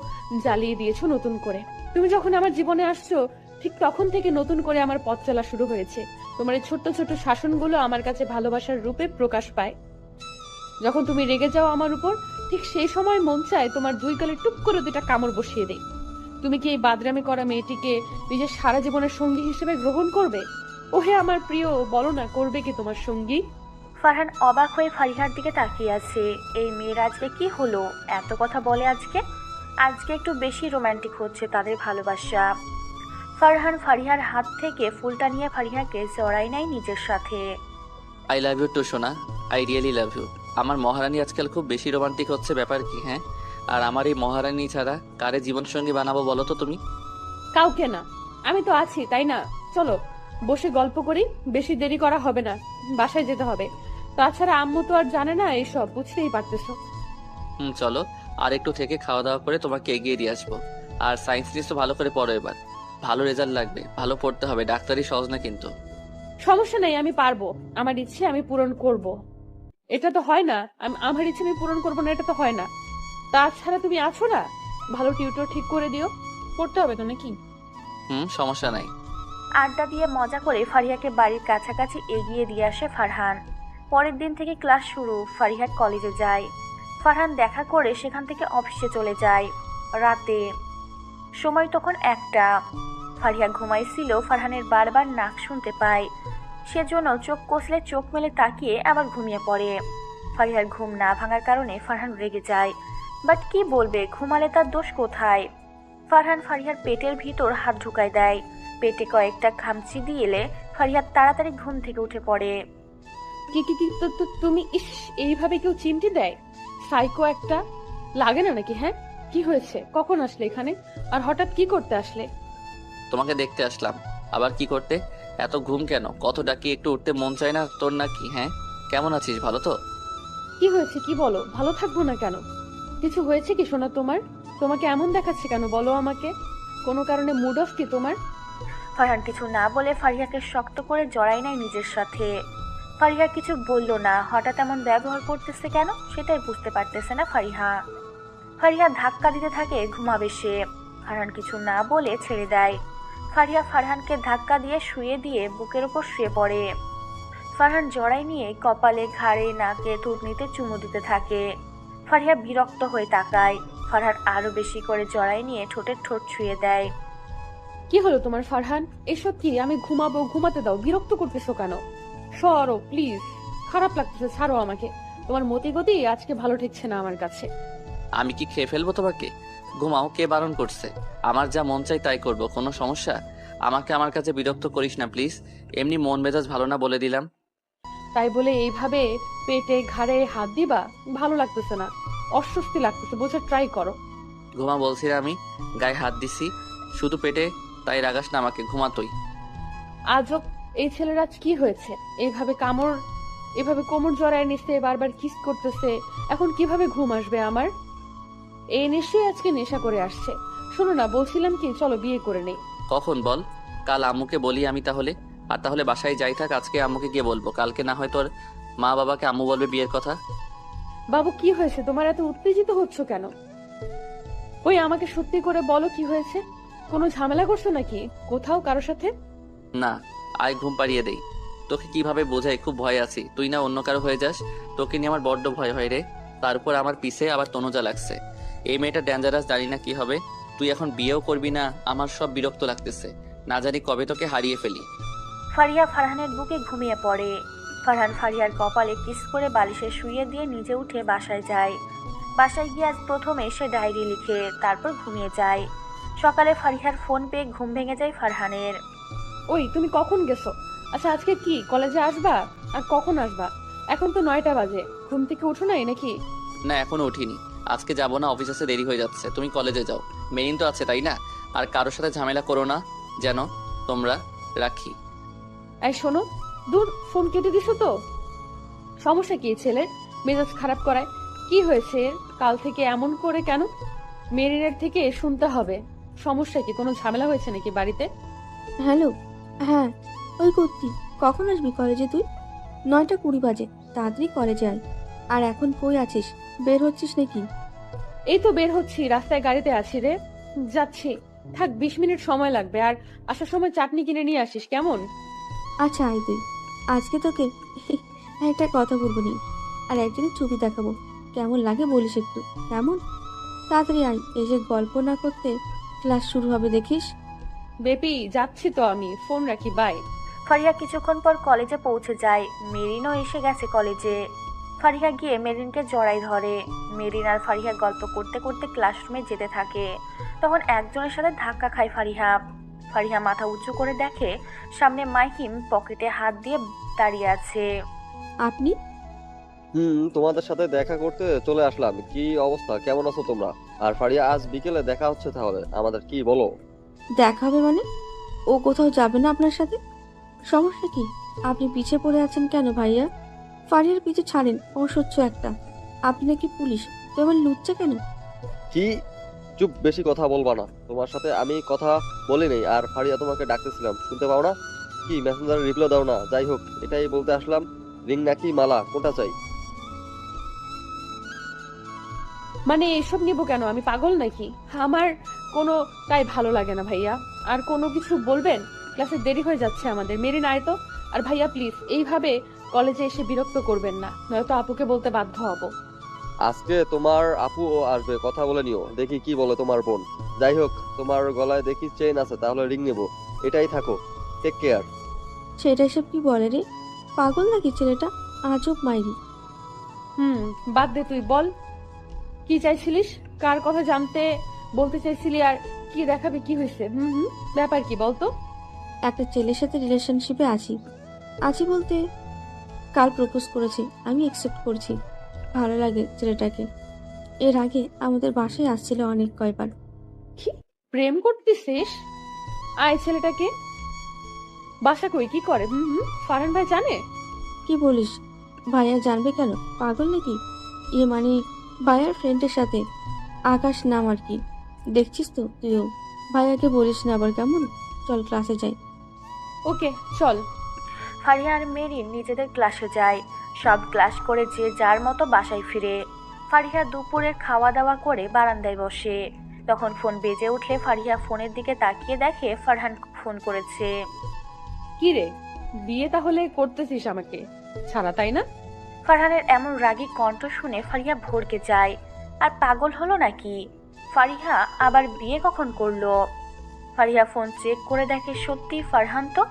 জ্বালিয়ে দিয়েছো নতুন করে। তুমি যখন আমার জীবনে আসছো, ঠিক তখন থেকে নতুন করে আমার পথ চলা শুরু হয়েছে। তোমার এই ছোট্ট ছোট্ট শাসনগুলো আমার কাছে ভালোবাসার রূপে প্রকাশ পায়। যখন তুমি রেগে যাও আমার উপর, ঠিক সেই সময় মন চায় তোমার দুই গালে টুপ করে দুটা কামড় বসিয়ে দেই। তুমি কি এই বাদরামি করা মেয়েটিকে নিজের সারা জীবনের সঙ্গী হিসেবে গ্রহণ করবে? ওহে আমার প্রিয়, বলো না করবে কি তোমার সঙ্গী? ফারহান অবাক হয়ে ফারিহার দিকে তাকিয়ে আছে। এই মেয়ের আজকে কি হলো, এত কথা বলে আজকে? আজকে একটু বেশি রোমান্টিক হচ্ছে তাদের ভালোবাসা। ফারহান ফারিহার হাত থেকে ফুলটা নিয়ে ফারিহাকে জড়াই নেয় নিজের সাথে। আই লাভ ইউ টু সোনা, আই রিয়েলি লাভ ইউ। আমার মহারানী আজকাল খুব বেশি রোমান্টিক হচ্ছে, ব্যাপার কি? হ্যাঁ, আর আমার এই মহারানী ছাড়া কারে জীবনসঙ্গী বানাবো বলো তো তুমি? কাউকে না, আমি তো আছি, তাই না? চলো বসে গল্প করি, বেশি দেরি করা হবে না, বাসায় যেতে হবে। তাছাড়া আম্মু তো আর জানে না এইসব, বুঝতেই পারতেছো। চলো, আর একটু থেকে খাওয়া দাওয়া করে তোমাকে এগিয়ে দিয়ে আসবো। আর সায়েন্স টেস্টও ভালো করে পড়ো এবার, ভালো রেজাল্ট লাগবে, ভালো পড়তে হবে, ডাক্তারি সহজ না কিন্তু। সমস্যা নেই, আমি পারবো। আমার ইচ্ছে আমি পূরণ করব। এটা তো হয় না, আমার ইচ্ছে আমি পূরণ করবো না, এটা তো হয় না। তাছাড়া তুমি আছো না, ভালো টিউটর ঠিক করে দিও। পড়তে হবে তো নাকি? সমস্যা নাই। আড্ডা দিয়ে মজা করে ফারিহাকে বাড়ির কাছাকাছি এগিয়ে দিয়ে আসে ফারহান। পরের দিন থেকে ক্লাস শুরু। ফারিহা কলেজে যায়। ফারহান দেখা করে সেখান থেকে অফিসে চলে যায়। রাতে সময় তখন 1টা। ফারিহা ঘুমাইছিল, ফারহানের বারবার নাক শুনতে পায়। সেজন্য চোখ কষলে চোখ মেলে তাকিয়ে আবার ঘুমিয়ে পড়ে। ফারিহার ঘুম না ভাঙার কারণে ফারহান রেগে যায়, বাট কি বলবে, ঘুমালে তার দোষ কোথায়? ফারহান ফারিহার পেটের ভিতর হাত ঢুকায় দেয়। পেটে কয়েকটা খামচি দিয়েলে ফারিহা তাড়াতাড়ি ঘুম থেকে উঠে পড়ে। কি কি কি তুমি ইস, এইভাবে কেউ চিমটি দেয়? সাইকো একটা, লাগে না নাকি? হ্যাঁ, কি হয়েছে? কখন আসলে এখানে, আর হঠাৎ কি করতে আসলে? তোমাকে দেখতে আসলাম। আবার কি করতে? এত ঘুম কেন? কত ডাকি, একটু উঠতে মন চায় না তোর নাকি? হ্যাঁ, কেমন আছিস? ভালো তো? কি হয়েছে কি বলো, ভালো থাকবো না কেন? কিছু হয়েছে কি সোনা তোমার? তোমাকে এমন দেখাচ্ছে কেন বলো আমাকে? কোনো কারণে মুড অফ কি তোমার? ফারহান কিছু না বলে ফারিহাকে শক্ত করে জড়াই নেয় নিজের সাথে। ফারিহা কিছু বলল না, হঠাৎ এমন ব্যবহার করতেছে কেন সেটাই বুঝতে পারতেছে না ফারিহা। ফারিহা ধাক্কা দিতে থাকে ঘুমাবে সে। ফারহান কিছু না বলে ছেড়ে দেয়। ফারিহা ফারহানকে ধাক্কা দিয়ে শুয়ে দিয়ে বুকের ওপর শুয়ে পড়ে। ফারহান জড়াই নিয়ে কপালে, ঘাড়ে, নাকে, থুতনিতে চুমু দিতে থাকে। ফারিহা বিরক্ত হয়ে তাকায়। ফারহান আরো বেশি করে জড়াই নিয়ে ঠোঁটের ঠোঁট ছুঁয়ে দেয়। কি হলো তোমার ফারহান? এসব কি? আমি ঘুমাবো, ঘুমাতে দাও, বিরক্ত করতেছো কেন? সরো প্লিজ, খারাপ লাগতেছে, ছাড়ো আমাকে। তোমার মতি গতি আজকে ভালো ঠেকছে না আমার কাছে। আমি কি খেয়ে ফেলবো তোমাকে? ঘুমাও, কে বারণ করছে? আমার যা মন চাই তাই করব, কোনো সমস্যা? আমাকে আমার কাছে বিরক্ত করিস না প্লিজ, এমনি মন মেজাজ ভালো না বলে দিলাম। তাই বলে এইভাবে পেটে ঘাড়ে হাত দিবা? ভালো লাগতেছে না, অস্বস্তি লাগতেছে, বোঝার ট্রাই করো। ঘুমা বলছি রে, আমি গায়ে হাত দিছি শুধু পেটে, তাই রাগাস না আমাকে, ঘুমা তুই। আজব, এই ছেলের আজ কি হয়েছে? এইভাবে কামড়, এভাবে কোমর জড়ায় নিচ্ছে, বারবার কিস করতেছে, এখন কিভাবে ঘুম আসবে আমার? এই নিশ্চয়ই আজকে নেশা করে আসছে। শোনো না, বলছিলাম কি, চলো বিয়ে করে নেই। কখন বল? কাল আম্মুকে বলি আমি তাহলে। আর তাহলে বাসায় যাই থাক, আজকে আম্মুকে গিয়ে বলবো, কালকে না হয় তোর মা বাবাকে আম্মু বলবে বিয়ের কথা। বাবু কি হয়েছে তোমার? এত উত্তেজিত হচ্ছ কেন? ওই আমাকে সত্যি করে বলো, কি হয়েছে? কোনো ঝামেলা করছো নাকি কোথাও কারোর সাথে? না, আয় ঘুম পাড়িয়ে দেই। তোকে কিভাবে বোঝাই, খুব ভয় আছি, তুই না অন্য কারো হয়ে যাস। তোকে নিয়ে আমার বড্ড ভয় হয় রে। তারপর আমার পিছে আবার তনুজা লাগছে। এই মেয়েটা ডেঞ্জারাস, জানি না কি হবে। তুই এখন বিয়েও করবি না, আমার সব বিরক্ত লাগতেছে, না জানি কবে তোকে হারিয়ে ফেলি। ফারিহা ফারহানের বুকে ঘুমিয়ে পড়ে। ফারহান ফারিহার কপালে কিস করে বালিশে শুইয়ে দিয়ে নিজে উঠে বাসায় যায়। বাসায় গিয়ে আজ প্রথমে সে ডায়েরি লিখে, তারপর ঘুমিয়ে যায়। সকালে ফারিহার ফোন পেয়ে ঘুম ভেঙে যায় ফারহানের। ওই তুমি কখন গেছো? আচ্ছা আজকে কি কলেজে আসবা? আর কখন আসবা? এখন তো 9টা বাজে, ঘুম থেকে উঠো নাই নাকি? না, এখনো উঠিনি, আজকে যাবো না, অফিস আসতে দেরি হয়ে যাচ্ছে। তুমি কলেজে যাও, মেরিন তো আছে তাই না? আর কারোর সাথে ঝামেলা করো না যেন তোমরা। রাখি। এই শোনো, দূর, ফোন কেটে দিছো তো? সমস্যা কি ছেলের? মেজাজ খারাপ করায় কি হয়েছে এর? কাল থেকে এমন করে কেন? মেরিনের থেকে শুনতে হবে। সমস্যা কি? কোনো ঝামেলা হয়েছে নাকি বাড়িতে? হ্যালো, হ্যাঁ, ওই কুর্তি, কখন আসবি কলেজে তুই? 9টা 20 বাজে, তাড়াতাড়ি কলেজে আয়। আর এখন কই আছিস, বের হচ্ছিস নাকি? এই তো বের হচ্ছি, রাস্তায় গাড়িতে আছি রে, যাচ্ছি। থাক 20 মিনিট সময় লাগবে, আর আসার সময় চাটনি কিনে নিয়ে আসিস কেমন? আচ্ছা আয় তুই, আজকে তোকে একটা কথা বলবো নি, আর একদিনের ছবি দেখাবো, কেমন লাগে বলিস একটু, কেমন? তাড়াতাড়ি আয়, এসে গল্প না করতে ক্লাস শুরু হবে দেখিস। বেপি যাচ্ছি তো আমি, ফোন রাখি, বাই। ফারিহা কিছুক্ষণ পর কলেজে পৌঁছে যায়। মেরিনও এসে গেছে কলেজে। ফারিহা গিয়ে মেরিনকে জড়াই ধরে। মেরিন আর ফারিহা গল্প করতে করতে ক্লাসরুমে যেতে থাকে। তখন একজনের সাথে ধাক্কা খায় ফারিহা। ফারিহা মাথা উঁচু করে দেখে সামনে মাহিম পকেটে হাত দিয়ে দাঁড়িয়ে আছে। আপনি? তোমাদের সাথে দেখা করতে চলে আসলাম। কি অবস্থা, কেমন আছো তোমরা? আর ফারিয়া, আজ বিকেলে দেখা হচ্ছে তাহলে আমাদের, কি বলো? দেখা হবে মানে? ও কোথাও যাবে না আপনার সাথে? সমস্যা কি? আপনি পিছে পড়ে আছেন কেন ভাইয়া? ফারিয়ার পিছু ছাড়েন, অসহ্য একটা। আপনি নাকি পুলিশ, তো এবার লুচ্চা কেন? কি? চুপ, বেশি কথা বলবা না। তোমার সাথে আমি কথা বলি নাই। আর ফারিয়া, তোমাকে ডাকতেছিলাম, শুনতে পাও না? কি মেসেঞ্জারে রিপ্লাই দাও না? যাই হোক, এটাই বলতে আসলাম, রিং নাকি মালা, কোনটা চাই? মানে এসব নিব কেন? আমি পাগল নাকি? আমার কোনো তাই ভালো লাগে না ভাইয়া। আর কোনো কিছু বলবেন? ক্লাসে দেরি হয়ে যাচ্ছে আমাদের। মেরিন আয় তো। আর ভাইয়া প্লিজ এইভাবে কলেজে এসে বিরক্ত করবেন না, নয়তো আপুকে বলতে বাধ্য হব। আজকে তোমার আপু আসবে, কথা বলে নিও, দেখি কি বলে তোমার বোন। যাই হোক, তোমার গলায় দেখি চেইন আছে, তাহলে রিং নেবো। এটাই থাকো, টেক কেয়ার। সেটা এসব কি বলে রে? পাগল নাকি ছেলেটা? আজব মাইরি। বাদ দে, তুই বল কি চাইছিলিস, কার কথা জানতে বলতে চাইছিলি, আর কি দেখাবে, কি হয়েছে? ব্যাপার কি বলতো? একটা ছেলের সাথে রিলেশনশিপে আছি। আছি বলতে কাল প্রপোজ করেছি, আমি অ্যাকসেপ্ট করছি। ভালো লাগে ছেলেটাকে। এর আগে আমাদের বাসায় আসছিল অনেক কয়বার। কি প্রেম করতেছিস? আয়, ছেলেটাকে বাসা কই, কি করে? ফারহান ভাই জানে? কি বলিস? ভাইয়া জানবে কেন? পাগল নাকি? মানে ভাইয়ার ফ্রেন্ডের সাথে। আকাশ নাম আর কি। দেখছিস তো তুইও। ভাইয়াকে বলিস না আবার, কেমন? চল ক্লাসে যাই। ওকে চল। ফারিহা আর মেরিন নিজেদের ক্লাসে যায়। সব ক্লাস করে যে যার মতো বাসায় ফিরে। ফারিহা দুপুরের খাওয়া দাওয়া করে বারান্দায় বসে। তখন ফোন বেজে উঠলে ফারিহা ফোনের দিকে তাকিয়ে দেখে ফারহান ফোন করেছে। কি রে, বিয়ে তাহলে করতেছিস আমাকে ছাড়া, তাই না? ফারহানের এমন রাগী কণ্ঠ শুনে ফারিহা ভড়কে যায়। আর পাগল হলো নাকি? ফারিহা আবার বিয়ে কখন করলো? ফারিহা ফোন চেক করে দেখে সত্যি ফারহান তো।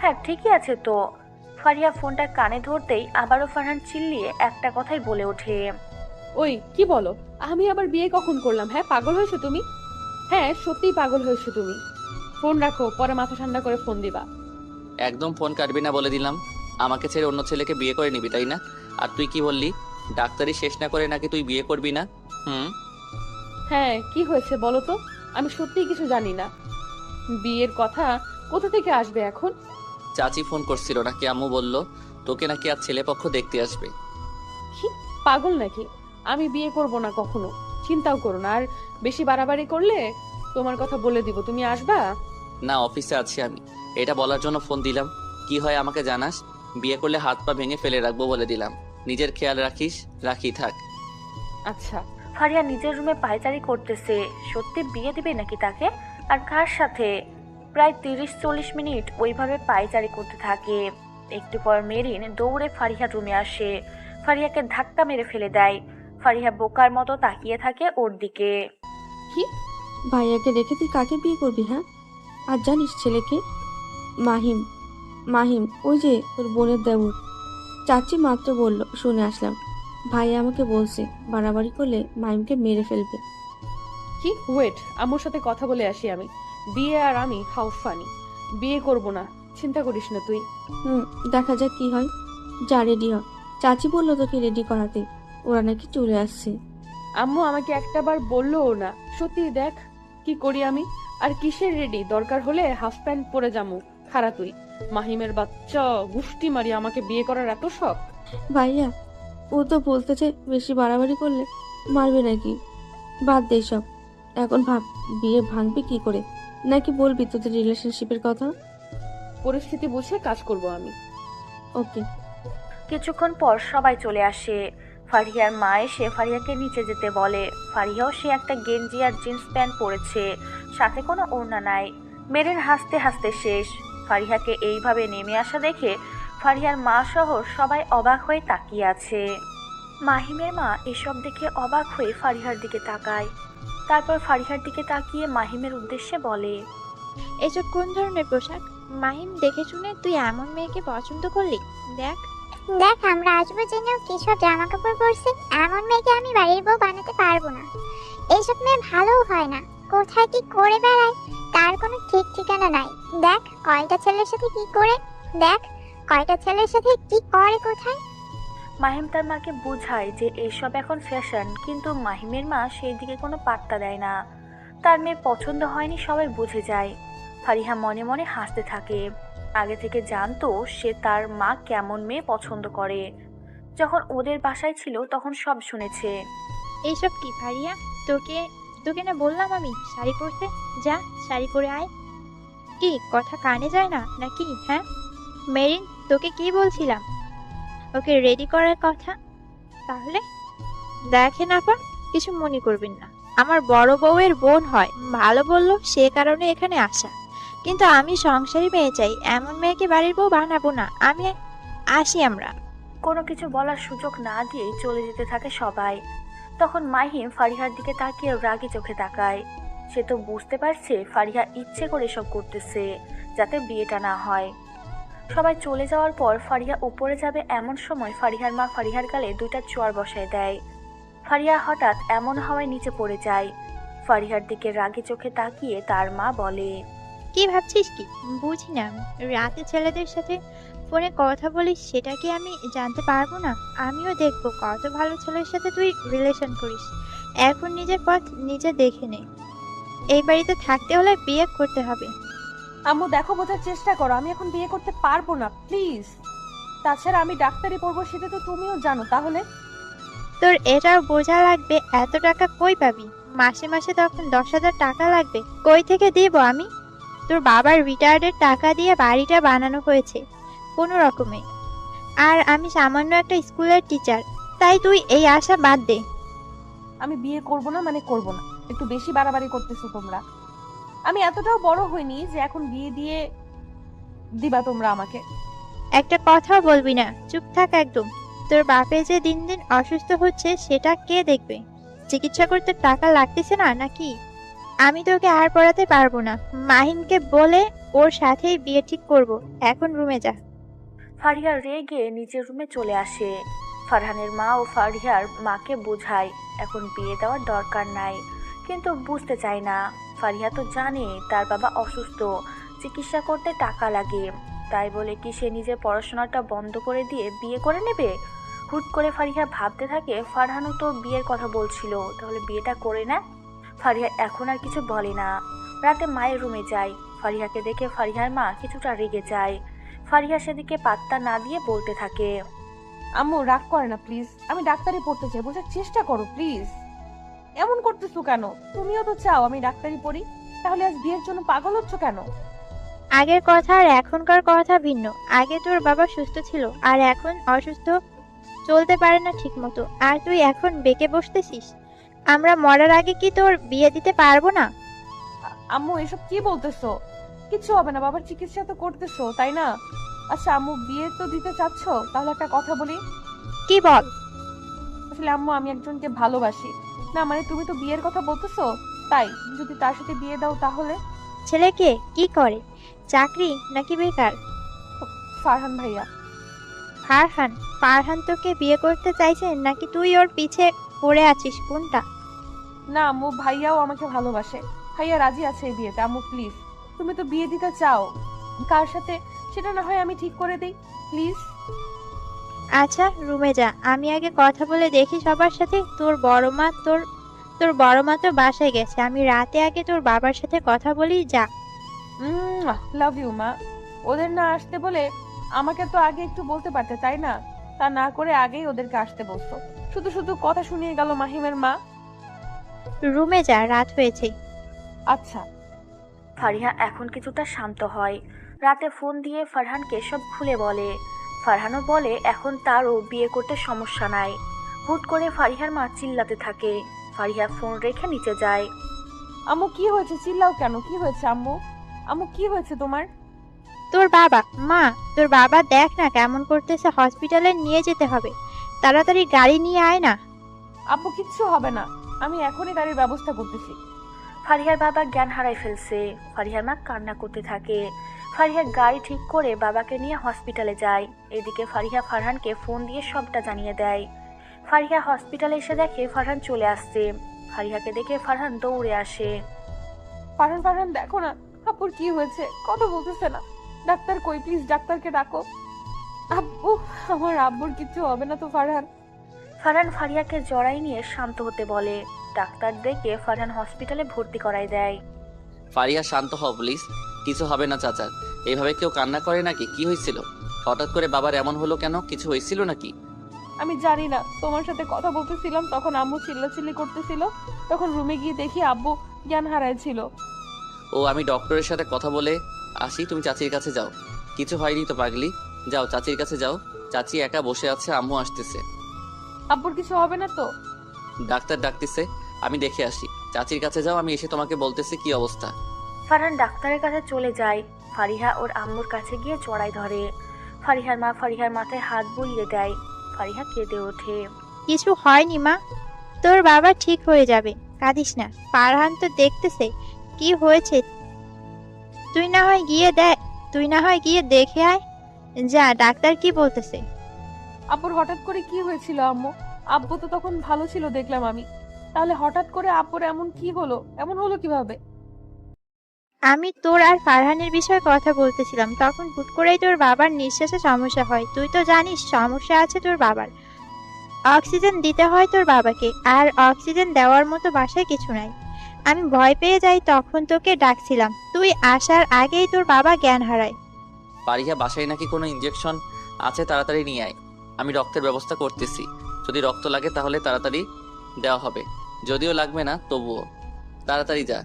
হ্যাঁ, ঠিকই আছে তো। ফারিহা ফোনটা কানে ধরতেই আবারও ফারহান চিল্লিয়ে একটা কথাই বলে ওঠে। ওই কি বলো? আমি আবার বিয়ে কখন করলাম? হ্যাঁ, পাগল হয়েছো তুমি? হ্যাঁ, সত্যিই পাগল হয়েছো তুমি। ফোন রাখো, পরে মাথা ঠান্ডা করে ফোন দিবা। একদম ফোন কাটবি না বলে দিলাম। আমাকে ছেড়ে অন্য ছেলেকে বিয়ে করে নিবি, তাই না? আর তুই কি বললি, ডাক্তারি শেষ না করে নাকি তুই বিয়ে করবি না? হ্যাঁ, কি হয়েছে বলো তো? আমি সত্যিই কিছু জানি না। বিয়ের কথা কোথা থেকে আসবে এখন? চাচি ফোন করছিল নাকি, আম্মু বলল তোকে নাকি আজ ছেলেপক্ষ দেখতে আসবে। কি পাগল নাকি? আমি বিয়ে করব না কখনো, চিন্তাও করো না। আর বেশি বাড়াবাড়ি করলে তোমার কথা বলে দিব। তুমি আসবা? না, অফিসে আছি আমি, এটা বলার জন্য ফোন দিলাম। কি হয় আমাকে জানাস। বিয়ে করলে হাত পা ভেঙে ফেলে রাখবো বলে দিলাম। নিজের খেয়াল রাখিস। রাখি, থাক। আচ্ছা। ফারিয়া নিজের রুমে পায়চারি করতেছে। সত্যি বিয়ে দিবে নাকি তাকে? আর কার সাথে? প্রায় 30-40 মিনিট ওইভাবে পায়চারি করতে থাকে। একটু পর মেরিন দৌড়ে ফারিহার রুমে আসে। ফারিয়াকে ধাক্কা মেরে ফেলে দেয়। ফারিহা বোকার মতো তাকিয়ে থাকে ওর দিকে। কি? ভাইয়াকে রেখে তুই কাকে বিয়ে করবি? হ্যাঁ, আর জানিস ছেলেকে? মাহিম। মাহিম, ওই যে তোর বোনের দেবর। চাচি মাত্র বলল, শুনে আসলাম। ভাইয়া আমাকে বলছে বাড়াবাড়ি করলে মাহিমকে মেরে ফেলবে। কি? ওয়েট, আম্মুর সাথে কথা বলে আসি আমি। বিয়ে আর আমি হাউ ফানি। বিয়ে করব না, চিন্তা করিস না তুই। দেখা যাক কি হয়। যা রেডি হ। চাচি বললো তোকে রেডি করাতে, ওরা নাকি চলে আসছে। আম্মু আমাকে একটাবার বললোও না। সত্যি দেখ কি করি আমি। আর কিসের রেডি? দরকার হলে হাফ প্যান্ট পরে যামু। খারা তুই মাহিমের বাচ্চা, গুষ্টি মারি, আমাকে বিয়ে করার এত শখ? ভাইয়া, ও তো বলতেছে বেশি বাড়াবাড়ি করলে মারবে নাকি। বাদ দে সব। এখন ভাব, বিয়ে ভাঙবি কি করে, নাকি বলবি তোদের রিলেশনশিপের কথা? পরিস্থিতি বুঝে কাজ করব আমি। ওকে। কিছুক্ষণ পর সবাই চলে আসে। ফারিহার মা এসে ফারিহাকে নিচে যেতে বলে। ফারিহাও সে একটা গেঞ্জি আর জিন্স প্যান্ট পরেছে, সাথে কোনো ওড়না নাই। মেরিন হাসতে হাসতে শেষ। ফারিহাকে এইভাবে নেমে আসা দেখে ফারিহার মা সহ সবাই অবাক হয়ে তাকিয়ে আছে। মাহিমের মা এসব দেখে অবাক হয়ে ফারিহার দিকে তাকায়। তারপর ফারিহার দিকে তাকিয়ে মাহিমের উদ্দেশ্যে বলে, এসব কোন ধরনের পোশাক? মাহিম, দেখে শুনে তুই এমন মেয়েকে পছন্দ করলি? দেখ দেখ, আমরা আসবো জেনেও কি সব জামা কাপড় পরছে। এমন মেয়েকে আমি বাড়ির বউ বানাতে পারবো না। এইসব মেয়ে ভালোও হয় না, কোথায় কি করে বেড়ায় তার কোনো ঠিক ঠিকানা নাই। দেখ কয়টা ছেলের সাথে কি করে, দেখ কয়টা ছেলের সাথে কি করে কোথায়। মাহিম তার মাকে বোঝায় যে এইসব এখন ফ্যাশন, কিন্তু মাহিমের মা সেই দিকে কোনো পাত্তা দেয় না। তার মেয়ে পছন্দ হয়নি সবাই বুঝে যায়। ফারিহা মনে মনে হাসতে থাকে। আগে থেকে জানতো সে তার মা কেমন মেয়ে পছন্দ করে। যখন ওদের বাসায় ছিল তখন সব শুনেছে। এইসব কি ফারিয়া? তোকে তোকে না বললাম আমি শাড়ি পরতে? যা শাড়ি পরে আয়। কি কথা কানে যায় না নাকি? হ্যাঁ মেরিন, তোকে কি বলছিলাম? ওকে রেডি করার কথা। তাহলে দেখেন আপা, কিছু মনে করবেন না, আমার বড় বউয়ের বোন হয়, ভালো বললো সে কারণে এখানে আসা। কিন্তু আমি সংসারী মেয়ে চাই, এমন মেয়েকে বাড়ির বউ বানাবো না। আমি আসি আমরা। কোনো কিছু বলার সুযোগ না দিয়েই চলে যেতে থাকে সবাই। তখন মাহিম ফারিহার দিকে তাকিয়ে রাগী চোখে তাকায়। সে তো বুঝতে পারছে ফারিহা ইচ্ছে করে সব করতেছে যাতে বিয়েটা না হয়। সবাই চলে যাওয়ার পর ফারিহা উপরে যাবে এমন সময় ফারিহার মা ফারিহার গালে দুইটা চোয়ার বসায় দেয়। ফারিহা হঠাৎ এমন হওয়ায় নিচে পড়ে যায়। ফারিহার দিকে রাগী চোখে তাকিয়ে তার মা বলে, কি ভাবছিস কি? বুঝি না আমি। রাতে ছেলেদের সাথে ফোনে কথা বলিস, সেটা কি আমি জানতে পারবো না? আমিও দেখবো কত ভালো ছেলের সাথে তুই রিলেশন করিস। এখন নিজের পথ নিজে দেখে নে। এই বাড়িতে থাকতে হলে বিয়ে করতে হবে। আম্মু দেখো, বোঝার চেষ্টা করো, আমি এখন বিয়ে করতে পারবো না, প্লিজ। তাছাড়া আমি ডাক্তারি পড়বো সেটা তো তুমিও জানো। তাহলে তোর এটাও বোঝা লাগবে, এত টাকা কই পাবি? মাসে মাসে তখন 10,000 টাকা লাগবে, কই থেকে দিব আমি? তোর বাবার রিটায়ার্ডের টাকা দিয়ে বাড়িটা বানানো হয়েছে কোনো রকমে। আর আমি সামান্য একটা স্কুলের টিচার, তাই তুই এই আশা বাদ দে। আমি বিয়ে করব না মানে করব না, একটু বেশি বাড়াবাড়ি করতেছো তোমরা। আমি এতটাও বড় হইনি যে এখন বিয়ে দিয়ে দিবা তোমরা আমাকে। একটা কথাও বলবি না, চুপ থাক একদম। তোর বাপে যে দিন দিন অসুস্থ হচ্ছে সেটা কে দেখবে? চিকিৎসা করতে টাকা লাগতেছে না নাকি? আমি তোকে আর পড়াতে পারবো না। মাহিমকে বলে ওর সাথেই বিয়ে ঠিক করব। এখন রুমে যা। ফারিহা রেগে নিজের রুমে চলে আসে। ফারহানের মা ও ফারিহার মাকে বোঝায় এখন বিয়ে দেওয়ার দরকার নাই, কিন্তু বুঝতে চায় না। ফারিহা তো জানে তার বাবা অসুস্থ, চিকিৎসা করতে টাকা লাগে। তাই বলে কি সে নিজের পড়াশোনাটা বন্ধ করে দিয়ে বিয়ে করে নেবে? হুট করে ফারিহা ভাবতে থাকে ফারহানও তো বিয়ের কথা বলছিল, তাহলে বিয়েটা করে না। ফারিহা এখন আর কিছু বলে না। রাতে মায়ের রুমে যায়। ফারিহাকে দেখে ফারিহার মা কিছুটা রেগে যায়। ফারিহা সেদিকে পাত্তা না দিয়ে বলতে থাকে, আম্মু রাগ করে না প্লিজ, আমি ডাক্তারি পড়তে চাই, বোঝার চেষ্টা করো প্লিজ। এমন করতেছো কেন? তুমিও তো চাও আমি ডাক্তারি পড়ি, তাহলে আজ বিয়ের জন্য পাগল হচ্ছ কেন? আগের কথা আর এখনকার কথা ভিন্ন। আগে তোর বাবা সুস্থ ছিল আর এখন অসুস্থ, চলতে পারে না ঠিক মতো, আর তুই এখন বেঁকে বসতেছিস। আমরা মরার আগে কি তোর বিয়ে দিতে পারবো না? আম্মু এসব কি বলতেছো? কিছু হবে না, বাবার চিকিৎসা তো করতেছো তাই না? আচ্ছা আম্মু বিয়ে তো দিতে চাচ্ছ, তাহলে একটা কথা বলি। কি বল? আসলে আম্মু আমি একজনকে ভালোবাসি। না মানে তুমি তো বিয়ের কথা বলতেছো, তাই যদি তার সাথে বিয়ে দাও তাহলে। ছেলেকে কি করে? চাকরি নাকি বেকার? ফারহান ভাইয়া। ফারহান? ফারহান তোকে বিয়ে করতে চাইছে নাকি তুই ওর পিছে পড়ে আছিস, কোনটা? না আম্মু, ভাইয়াও আমাকে ভালোবাসে, ভাইয়া রাজি আছে এই বিয়েতে। আম্মু প্লিজ, তুমি তো বিয়ে দিতে চাও, কার সাথে সেটা না হয় আমি ঠিক করে দেই প্লিজ। আচ্ছা রুমে যা, আমি আগে কথা বলে দেখি সবার সাথে। তোর বড় মা তো বাসায় গেছে, আমি রাতে আগে তোর বাবার সাথে কথা বলি। যা। লাভ ইউ মা। ওদের না আসতে বলে আমাকে তো আগে একটু বলতে পারতে তাই না? তা না করে আগেই ওদেরকে আসতে বলছো, শুধু শুধু কথা শুনিয়ে গেল মাহিমের মা। রুমে যা, রাত হয়েছে। আচ্ছা। ফারিহা এখন কিছুটা শান্ত হয়। রাতে ফোন দিয়ে ফারহানকে সব খুলে বলে। ফারহানও বলে এখন তারও বিয়ে করতে সমস্যা নাই। হুট করে ফারিহার মা চিল্লাতে থাকে। ফারিহা ফোন রেখে নিচে যায়। আম্মু কি হয়েছে? চিল্লাও কেন? কি হয়েছে আম্মু? আম্মু কি হয়েছে তোমার? তোর বাবা, মা, তোর বাবা দেখ না কেমন করতেছে, হসপিটালে নিয়ে যেতে হবে। তাড়াতাড়ি গাড়ি নিয়ে আয় না। আব্বু কিচ্ছু হবে না, আমি এখনই গাড়ির ব্যবস্থা করতেছি। ফারিহার বাবা জ্ঞান হারাই ফেলছে। ফারিহার মা কান্না করতে থাকে। ফারিহা গাড়ি ঠিক করে বাবাকে নিয়ে হসপিটালে যায়। এদিকে ফারিহা ফারহানকে ফোন দিয়ে সবটা জানিয়ে দেয়। ফারিহা হসপিটালে এসে দেখে ফারহান চলে আসছে। ফারিহাকে দেখে ফারহান দৌড়ে আসে। ফারহান, ফারহান দেখো না আব্বুর কি হয়েছে, কথা বলতেছে না। ডাক্তার কই? প্লিজ ডাক্তারকে ডাকো। আব্বু, আমার আব্বুর কিচ্ছু হবে না তো ফারহান? ফারহান ফারিহাকে জড়াই নিয়ে শান্ত হতে বলে। ডাক্তার ডেকে ফারহান হসপিটালে ভর্তি করাই দেয়। ফারিয়া শান্ত হও প্লিজ, কিছু হবে না চাচার। এইভাবে কেউ কান্না করে নাকি? কি হয়েছিল? হঠাৎ করে বাবার এমন হলো কেন? কিছু হয়েছিল নাকি? আমি জানি না, তোমার সাথে কথা বলতেছিলাম তখন আম্মু চিল্লাচিল্লি করতেছিল, তখন রুমে গিয়ে দেখি আব্বু জ্ঞান হারাইছিল। ও আমি ডক্টরের সাথে কথা বলে আসি, তুমি চাচির কাছে যাও। কিছু হয়নি তো পাগলি, যাও চাচির কাছে যাও। চাচি একা বসে আছে, আম্মু আসতেছে। আব্বুর কিছু হবে না তো? ডাক্তার ডাকতেছে, আমি দেখে আসি। চাচির কাছে যাও, আমি এসে তোমাকে বলতেছি কি অবস্থা। ফারহান ডাক্তারের কাছে চলে যায়। ফারিহা ওর আম্মুর কাছে গিয়ে জড়াই ধরে। ফারিহার মা ফারিহার মাথায় হাত বুলিয়ে দেয়। ফারিহা কেঁদে ওঠে। কিছু হয়নি মা, তোর বাবা ঠিক হয়ে যাবে, কাঁদিস না। ফারহান তো দেখতেছে কি হয়েছে। তুই না হয় গিয়ে দেখে আয়। যা, ডাক্তার কি বলতেছে। আব্বুর হঠাৎ করে কি হয়েছিল আম্মু? আব্বু তো তখন ভালো ছিল দেখলাম আমি, তাহলে হঠাৎ করে আব্বুর এমন কি হলো? এমন হলো কিভাবে? আমি তোর আর ফারহানের বিষয়ে কথা বলতেছিলাম, তখন হুট করেই তোর বাবার নিঃশ্বাসে সমস্যা হয়। তুই তো জানিস সমস্যা আছে তোর বাবার। অক্সিজেন দিতে হয় তোর বাবাকে, আর অক্সিজেন দেওয়ার মতো বাসায় কিছু নাই। আমি ভয় পেয়ে যাই, তখন তোকে ডাকছিলাম। তুই আসার আগেই তোর বাবা জ্ঞান হারায়। ফারিয়া বাসায় নাকি কোনো ইনজেকশন আছে, তাড়াতাড়ি নিয়ে আয়। আমি রক্তের ব্যবস্থা করতেছি, যদি রক্ত লাগে তাহলে তাড়াতাড়ি দেওয়া হবে, যদিও লাগবে না তবুও তাড়াতাড়ি যা।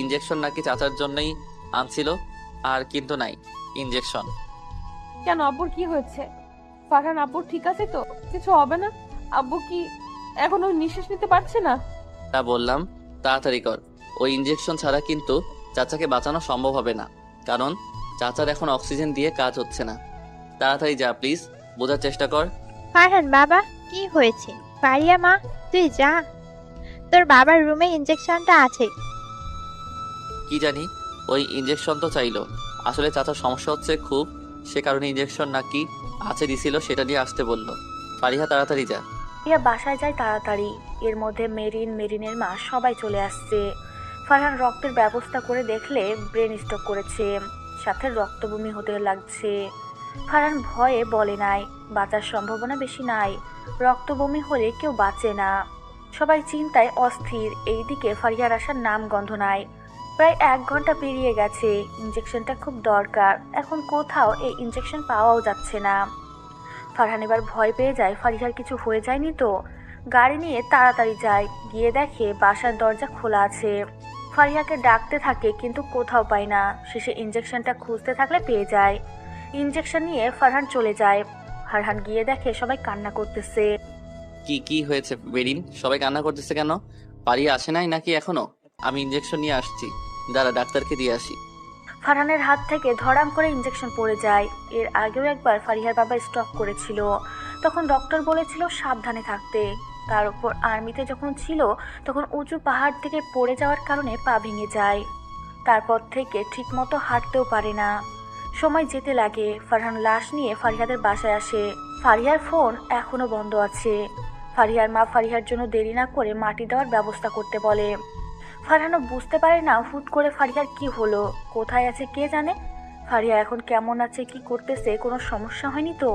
ইনজেকশন নাকি চাচার জন্যই আনছিল, আর কিন্তু নাই ইনজেকশন। কেন, আব্বুর কি হয়েছে? ফারহান, আব্বুর ঠিক আছে তো? কিছু হবে না? আব্বু কি এখনো নিঃশ্বাস নিতে পারছে না? তা বললাম তাড়াতাড়ি কর। ওই ইনজেকশন ছাড়া কিন্তু চাচাকে বাঁচানো সম্ভব হবে না, কারণ চাচার এখন অক্সিজেন দিয়ে কাজ হচ্ছে না। তাড়াতাড়ি যা প্লিজ, বোঝার চেষ্টা কর। ফারহান বাবা, কি হয়েছে? ফারিয়া মা, তুই যা, তোর বাবার রুমে ইনজেকশনটা আছে। কি জানি, ওই ইনজেকশন তো চাইলো। আসলে চাচার সমস্যা হচ্ছে খুব, সে কারণে ইনজেকশন নাকি আছে দিছিল, সেটা নিয়ে আসতে বললো। ফারিহা তাড়াতাড়ি যা। ফারিহা বাসায় যায় তাড়াতাড়ি। এর মধ্যে মেরিনের মা সবাই চলে আসছে। ফারহান রক্তের ব্যবস্থা করে দেখলে ব্রেন স্ট্রোক করেছে, সাথে রক্তবমি হতে লাগছে। ফারহান ভয়ে বলে নাই, বাঁচার সম্ভাবনা বেশি নাই, রক্তবমি হলে কেউ বাঁচে না। সবাই চিন্তায় অস্থির। এইদিকে ফারিহার আসার নাম গন্ধ নাই। প্রায় 1 ঘন্টা পেরিয়ে গেছে। ইনজেকশনটা খুব দরকার, এখন কোথাও এই ইনজেকশন পাওয়াও যাচ্ছে না। ফারহান এবার ভয় পেয়ে যায় ফারিহার কিছু হয়ে যায়নি তো। গাড়ি নিয়ে তাড়াতাড়ি যায়, গিয়ে দেখে বাসার দরজা খোলা আছে। ফারিহাকে ডাকতে থাকে কিন্তু কোথাও পায় না। শেষে ইনজেকশনটা খুঁজতে থাকলে পেয়ে যায়। ইনজেকশন নিয়ে ফারহান চলে যায়। ফারহান গিয়ে দেখে সবাই কান্না করতেছে। কি কি হয়েছে বেরিন? সবাই কান্না করতেছে কেন? ফারিয়া আসে নাই নাকি এখনো? আমি ইনজেকশন নিয়ে আসছি, দাঁড়া ডাক্তারকে দিয়ে আসি। ফারহানের হাত থেকে ধড়াম করে ইনজেকশন পড়ে যায়। এর আগেও একবার ফারিহার বাবা স্ট্রোক করেছিল, তখন ডক্টর বলেছিল সাবধানে থাকতে। তার উপর আর্মিতে যখন ছিল তখন উঁচু পাহাড় থেকে পড়ে যাওয়ার কারণে পা ভেঙে যায়। তারপর থেকে ঠিকমতো হাঁটতেও পারে না। সময় যেতে লাগে। ফারহান লাশ নিয়ে ফারিহাদের বাসায় আসে। ফারিহার ফোন এখনো বন্ধ আছে। ফারিহার মা ফারিহার জন্য দেরি না করে মাটি দেওয়ার ব্যবস্থা করতে বলে। ফারহানও বুঝতে পারে না হুট করে ফারিহার কি হলো, কোথায় আছে কে জানে। ফারিহা এখন কেমন আছে, কি করতেছে, কোনো সমস্যা হয়নি তো?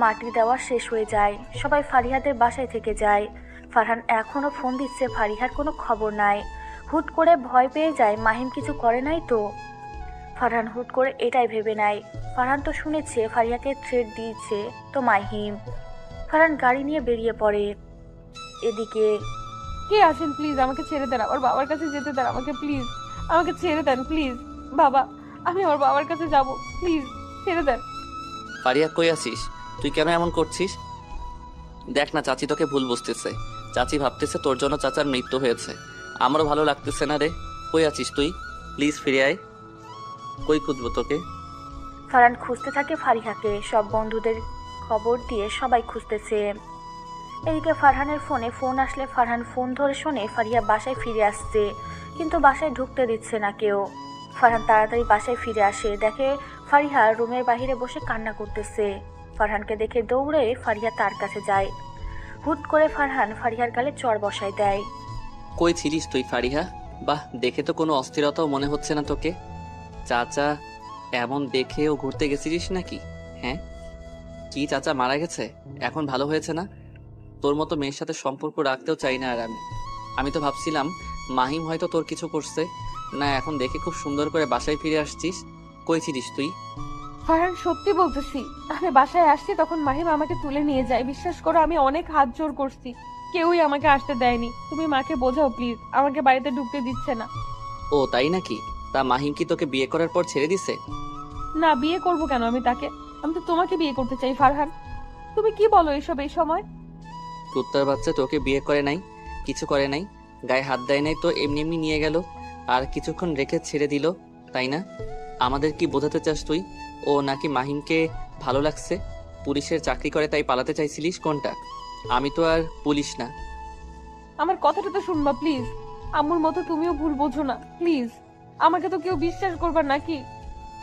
মাটি দেওয়া শেষ হয়ে যায়। সবাই ফারিহাদের বাসায় থেকে যায়। ফারহান এখনও ফোন দিচ্ছে, ফারিহার কোনো খবর নাই। হুট করে ভয় পেয়ে যায় মাহিম কিছু করে নাই তো। ফারহান হুট করে এটাই ভেবে নেয়, ফারহান তো শুনেছে ফারিহাকে থ্রেট দিয়েছে তো মাহিম। ফারহান গাড়ি নিয়ে বেরিয়ে পড়ে। এদিকে কে আছেন? প্লিজ আমাকে ছেড়ে দেন, আমার বাবার কাছে যেতে দেন আমাকে, প্লিজ আমাকে ছেড়ে দেন প্লিজ। বাবা, আমি আমার বাবার কাছে যাব, প্লিজ ছেড়ে দেন। ফারিয়া কই আছিস? তুই কেন এমন করছিস? দেখ না, চাচি তোকে ভুল বুঝতেছে। চাচি ভাবতেছে তোর জন্য চাচার মৃত্যু হয়েছে। আমারও ভালো লাগতেছে না রে। কই আছিস তুই? প্লিজ ফিরে আয়। কই খুঁজবো তোকে? ফারহান খুঁজতে থাকে ফারিহাকে, সব বন্ধুদের খবর দিয়ে সবাই খুঁজতেছে। এদিকে ফারহানের ফোনে ফোন আসলে ফারহান ফোন ধরে শোনে ফারিহা বাসায় ফিরে আসছে, কিন্তু বাসায় ঢুকতে দিচ্ছে না কেউ। ফারহান তাড়াতাড়ি বাসায় ফিরে আসে, দেখে ফারিহা রুমের বাইরে বসে কান্না করতেছে। ফারহানকে দেখে দৌড়ে ফারিহা তার কাছে যায়। হুট করে ফারহান ফারিহার গালে চড় বসায় দেয়। কই ছিলিস তুই ফারিহা? বাহ, দেখে তো কোনো অস্থিরতাও মনে হচ্ছে না তোকে। চাচা এমন দেখেও ঘুরতে গেছিলিস নাকি? হ্যাঁ, কি চাচা মারা গেছে? এখন ভালো হয়েছে না? তোর মতো মেয়ের সাথে সম্পর্ক রাখতেও চাই না আর আমি তো ভাবছিলাম মাহিম হয়তো তোর কিছু করছে। না, এখন দেখে খুব সুন্দর করে বাসায় ফিরে আসছিস। কই ছিলিস তুই? ফারহান, সত্যি বলতেছি, আমি বাসায় আসছি তখন মাহিম আমাকে তুলে নিয়ে যায়। বিশ্বাস করো, আমি অনেক হাত জোর করছি, কেউই আমাকে আসতে দেয়নি। তুমি মাকে বোঝাও প্লিজ, আমাকে বাড়িতে ঢুকতে দিচ্ছে না। ও তাই নাকি? তা মাহিম কি তোকে বিয়ে করার পর ছেড়ে দিছে? না, বিয়ে করব কেন আমি তাকে? আমি তো তোমাকে বিয়ে করতে চাই ফারহান। তুমি কি বলো এসব এই সময়? কুত্তার বাচ্চা তোকে বিয়ে করে নাই, কিছু করে নাই, গায়ে হাত দেয় নাই, তো এমনি এমনি নিয়ে গেল আর কিছুক্ষণ রেখে ছেড়ে দিল, তাই না? আমাদের কি বোঝাতে চাস তুই? ও নাকি মাহিমকে ভালো লাগছে? পুলিশের চাকরি করে তাই পালাতে চাইছিলিস কোনটা? আমি তো আর পুলিশ না। আমার কথাটা তো শুনবা প্লিজ। আম্মুর মতো তুমিও ভুল বোঝো না প্লিজ। আমাকে তো কেউ বিশ্বাস করবা নাকি?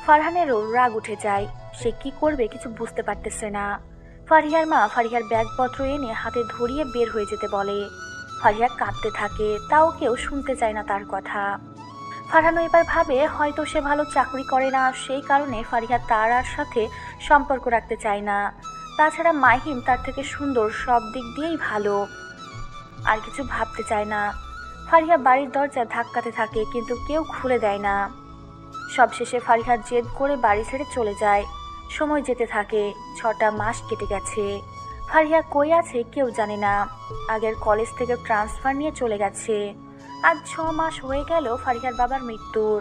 ফারহানেরও রাগ উঠে যায়, সে কি করবে কিছু বুঝতে পারতেছে না। ফারিহার মা ফারিহার ব্যাগপত্র এনে হাতে ধরিয়ে বের হয়ে যেতে বলে। ফারিহা কাঁদতে থাকে, তাও কেউ শুনতে চায় না তার কথা। ফারহানও এবার ভাবে হয়তো সে ভালো চাকরি করে না, সেই কারণে ফারিহা তার আর সাথে সম্পর্ক রাখতে চায় না। তাছাড়া মাহিম তার থেকে সুন্দর, সব দিক দিয়েই ভালো, আর কিছু ভাবতে চায় না। ফারিহা বাড়ির দরজা ধাক্কাতে থাকে, কিন্তু কেউ খুলে দেয় না। সবশেষে ফারিহা জেদ করে বাড়ি ছেড়ে চলে যায়। সময় যেতে থাকে, 6টা মাস কেটে গেছে। ফারিহা কই আছে কেউ জানে না। আগের কলেজ থেকে ট্রান্সফার নিয়ে চলে গেছে। আজ 6 মাস হয়ে গেল ফারিহার বাবার মৃত্যুর।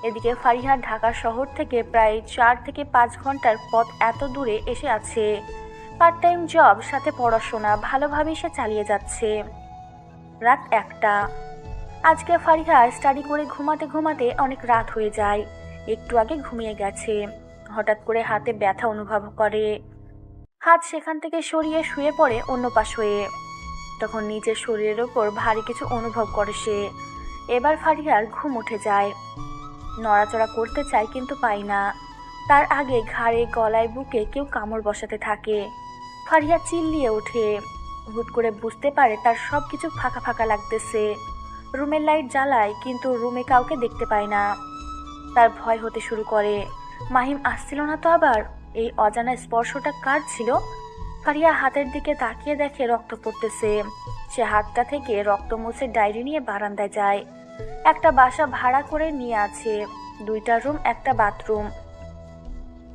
এদিকে ফারিহা ঢাকা শহর থেকে প্রায় 4 থেকে 5 ঘন্টার পথ এত দূরে এসে আছে। পার্ট টাইম জব, সাথে পড়াশোনা ভালোভাবেই সে চালিয়ে যাচ্ছে। রাত 1টা। আজকে ফারিহা স্টাডি করে ঘুমাতে ঘুমাতে অনেক রাত হয়ে যায়। একটু আগে ঘুমিয়ে গেছে। হঠাৎ করে হাতে ব্যথা অনুভব করে। হাত সেখান থেকে সরিয়ে শুয়ে পড়ে অন্য পাশ হয়ে। তখন নিজের শরীরের ওপর ভারী কিছু অনুভব করে সে। এবার ফারিহার ঘুম উঠে যায়। নড়াচড়া করতে চায় কিন্তু পায় না। তার আগে ঘাড়ে, গলায়, বুকে কেউ কামড় বসাতে থাকে। ফারিহা চিল্লিয়ে ওঠে। হুট করে বুঝতে পারে তার সব কিছু ফাঁকা ফাঁকা লাগতেছে। রুমের লাইট জ্বালায়, কিন্তু রুমে কাউকে দেখতে পায় না। তার ভয় হতে শুরু করে। মাহিম আসছিল না তো আবার? এই অজানা স্পর্শটা কার ছিল? ফারিহা হাতের দিকে তাকিয়ে দেখে রক্ত পড়তেছে। সে হাতটা থেকে রক্ত মুছে ডায়েরি নিয়ে বারান্দায় যায়। একটা বাসা ভাড়া করে নিয়ে আছে, 2টা রুম, একটা বাথরুম।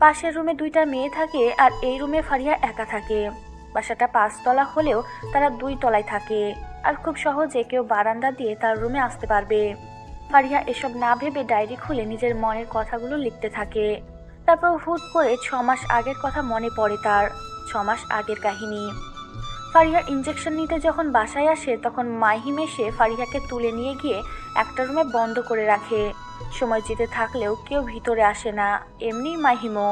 পাশের রুমে 2টা মেয়ে থাকে, আর এই রুমে ফারিহা একা থাকে। বাসাটা 5 তলা হলেও তারা 2 তলায় থাকে, আর খুব সহজে কেউ বারান্দা দিয়ে তার রুমে আসতে পারবে। ফারিহা এসব না ভেবে ডায়েরি খুলে নিজের মনের কথাগুলো লিখতে থাকে। তারপর হুট করে 6 মাস আগের কথা মনে পড়ে তার। 6 মাস আগের কাহিনী। ফারিহা ইঞ্জেকশন নিতে যখন বাসায় আসে, তখন মাহিম এসে ফারিহাকে তুলে নিয়ে গিয়ে একটা রুমে বন্ধ করে রাখে। সময় যেতে থাকলেও কেউ ভিতরে আসে না, এমনি মাহিমও।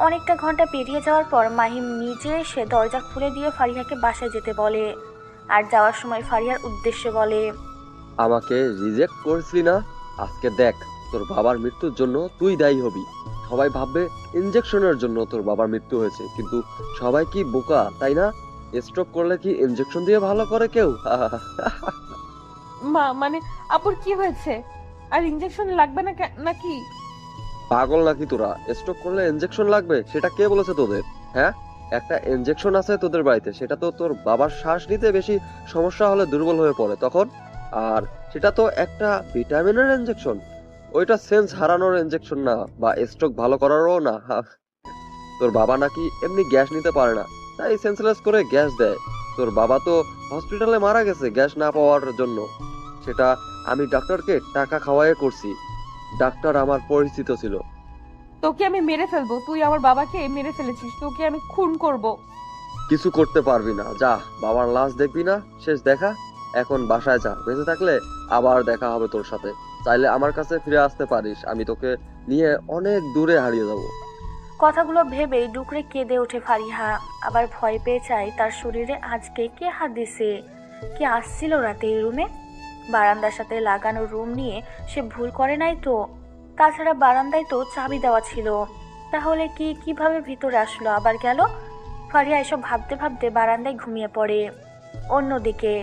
অনেকটা ঘন্টা পেরিয়ে যাওয়ার পর মাহিম নিজে এসে দরজা খুলে দিয়ে ফারিহাকে বাসায় যেতে বলে। আর যাওয়ার সময় ফারিহার উদ্দেশ্যে বলে, আমাকে রিজেক্ট করেছিলি না? আজকে দেখ, তোর বাবার মৃত্যুর জন্য তুই দায়ী হবি। সবাই ভাববে ইনজেকশনের জন্য তোর বাবার মৃত্যু হয়েছে, কিন্তু সবাই কি বোকা, তাই না? স্ট্রোক করলে কি ইনজেকশন দিয়ে ভালো করে কেউ? মা, মানে আপুর কি হয়েছে? আর ইনজেকশন লাগবে না নাকি? পাগল নাকি তোরা? স্ট্রোক করলে ইনজেকশন লাগবে সেটা কে বলেছে তোদের? হ্যাঁ, একটা ইনজেকশন আছে তোদের বাড়িতে, সেটা তো তোর বাবার শ্বাস নিতে বেশি সমস্যা হলে দুর্বল হয়ে পড়ে তখন। আর সেটা তো একটা ভিটামিনের ইনজেকশন, ওইটা সেন্স হারানোর ইনজেকশন না, বা স্ট্রোক ভালো করারও না। তোর বাবা নাকি এমনি গ্যাস নিতে পারে না, তাই সেন্সলেস করে গ্যাস দেয়। তোর বাবা তো হসপিটালে মারা গেছে গ্যাস না পাওয়ার জন্য। সেটা আমি ডাক্তারকে টাকা খাওয়ায়ে করছি। ডাক্তার আমার পরিচিত ছিল। তোকে আমি মেরে ফেলবো। তুই আমার বাবাকে মেরে ফেলেছিস, তোকে আমি খুন করব। কিছু করতে পারবি না, যা বাবার লাশ দেখবি না, শেষ দেখা। এখন বাসায় যা, বেঁচে থাকলে আবার দেখা হবে তোর সাথে। চাইলে আমার কাছে ফিরে আসতে পারিস, আমি তোকে নিয়ে অনেক দূরে হারিয়ে যাব। কথাগুলো ভেবেই ডুকরে কেঁদে ওঠে ফারিহা। আবার ভয় পেয়ে যায় তার শরীরে আজকে কে হাত দিছে, কে আসছিল রাতে এই রুমে। বারান্দার সাথে লাগানো রুম নিয়ে সে ভুল করে নাই তো? তাছাড়া বারান্দায় তো চাবি দেওয়া ছিল, তাহলে কিভাবে ভিতরে আসলো আবার গেল? ফারিহা এসব ভাবতে ভাবতে বারান্দায় ঘুমিয়ে পড়ে। অন্যদিকে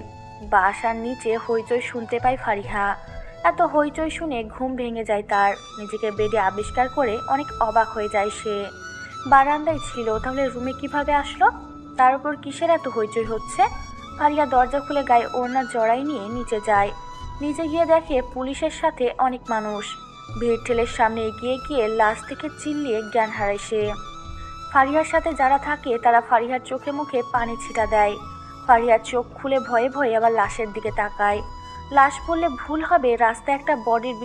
বাসার নিচে হইচই শুনতে পায় ফারিহা। এত হইচই শুনে ঘুম ভেঙে যায় তার। নিজেকে বেডে আবিষ্কার করে অনেক অবাক হয়ে যায় সে। বারান্দায় ছিল, তাহলে রুমে কিভাবে আসলো? তার উপর কিসের এত হইচই হচ্ছে? ফারিহা দরজা খুলে গায়ে ওড়না জড়াই নিয়ে নিচে যায়। নিচে গিয়ে দেখে পুলিশের সাথে অনেক মানুষ। ভিড় ঠেলে সামনে এগিয়ে গিয়ে লাশ থেকে চিল্লিয়ে জ্ঞান হারায় সে। ফারিহার সাথে যারা থাকে তারা ফারিহার চোখে মুখে পানি ছিটা দেয়। ফারিহার চোখ খুলে ভয়ে ভয়ে আবার লাশের দিকে তাকায়। লাশ বললে ভুল হবে, রাস্তায় একটা বডির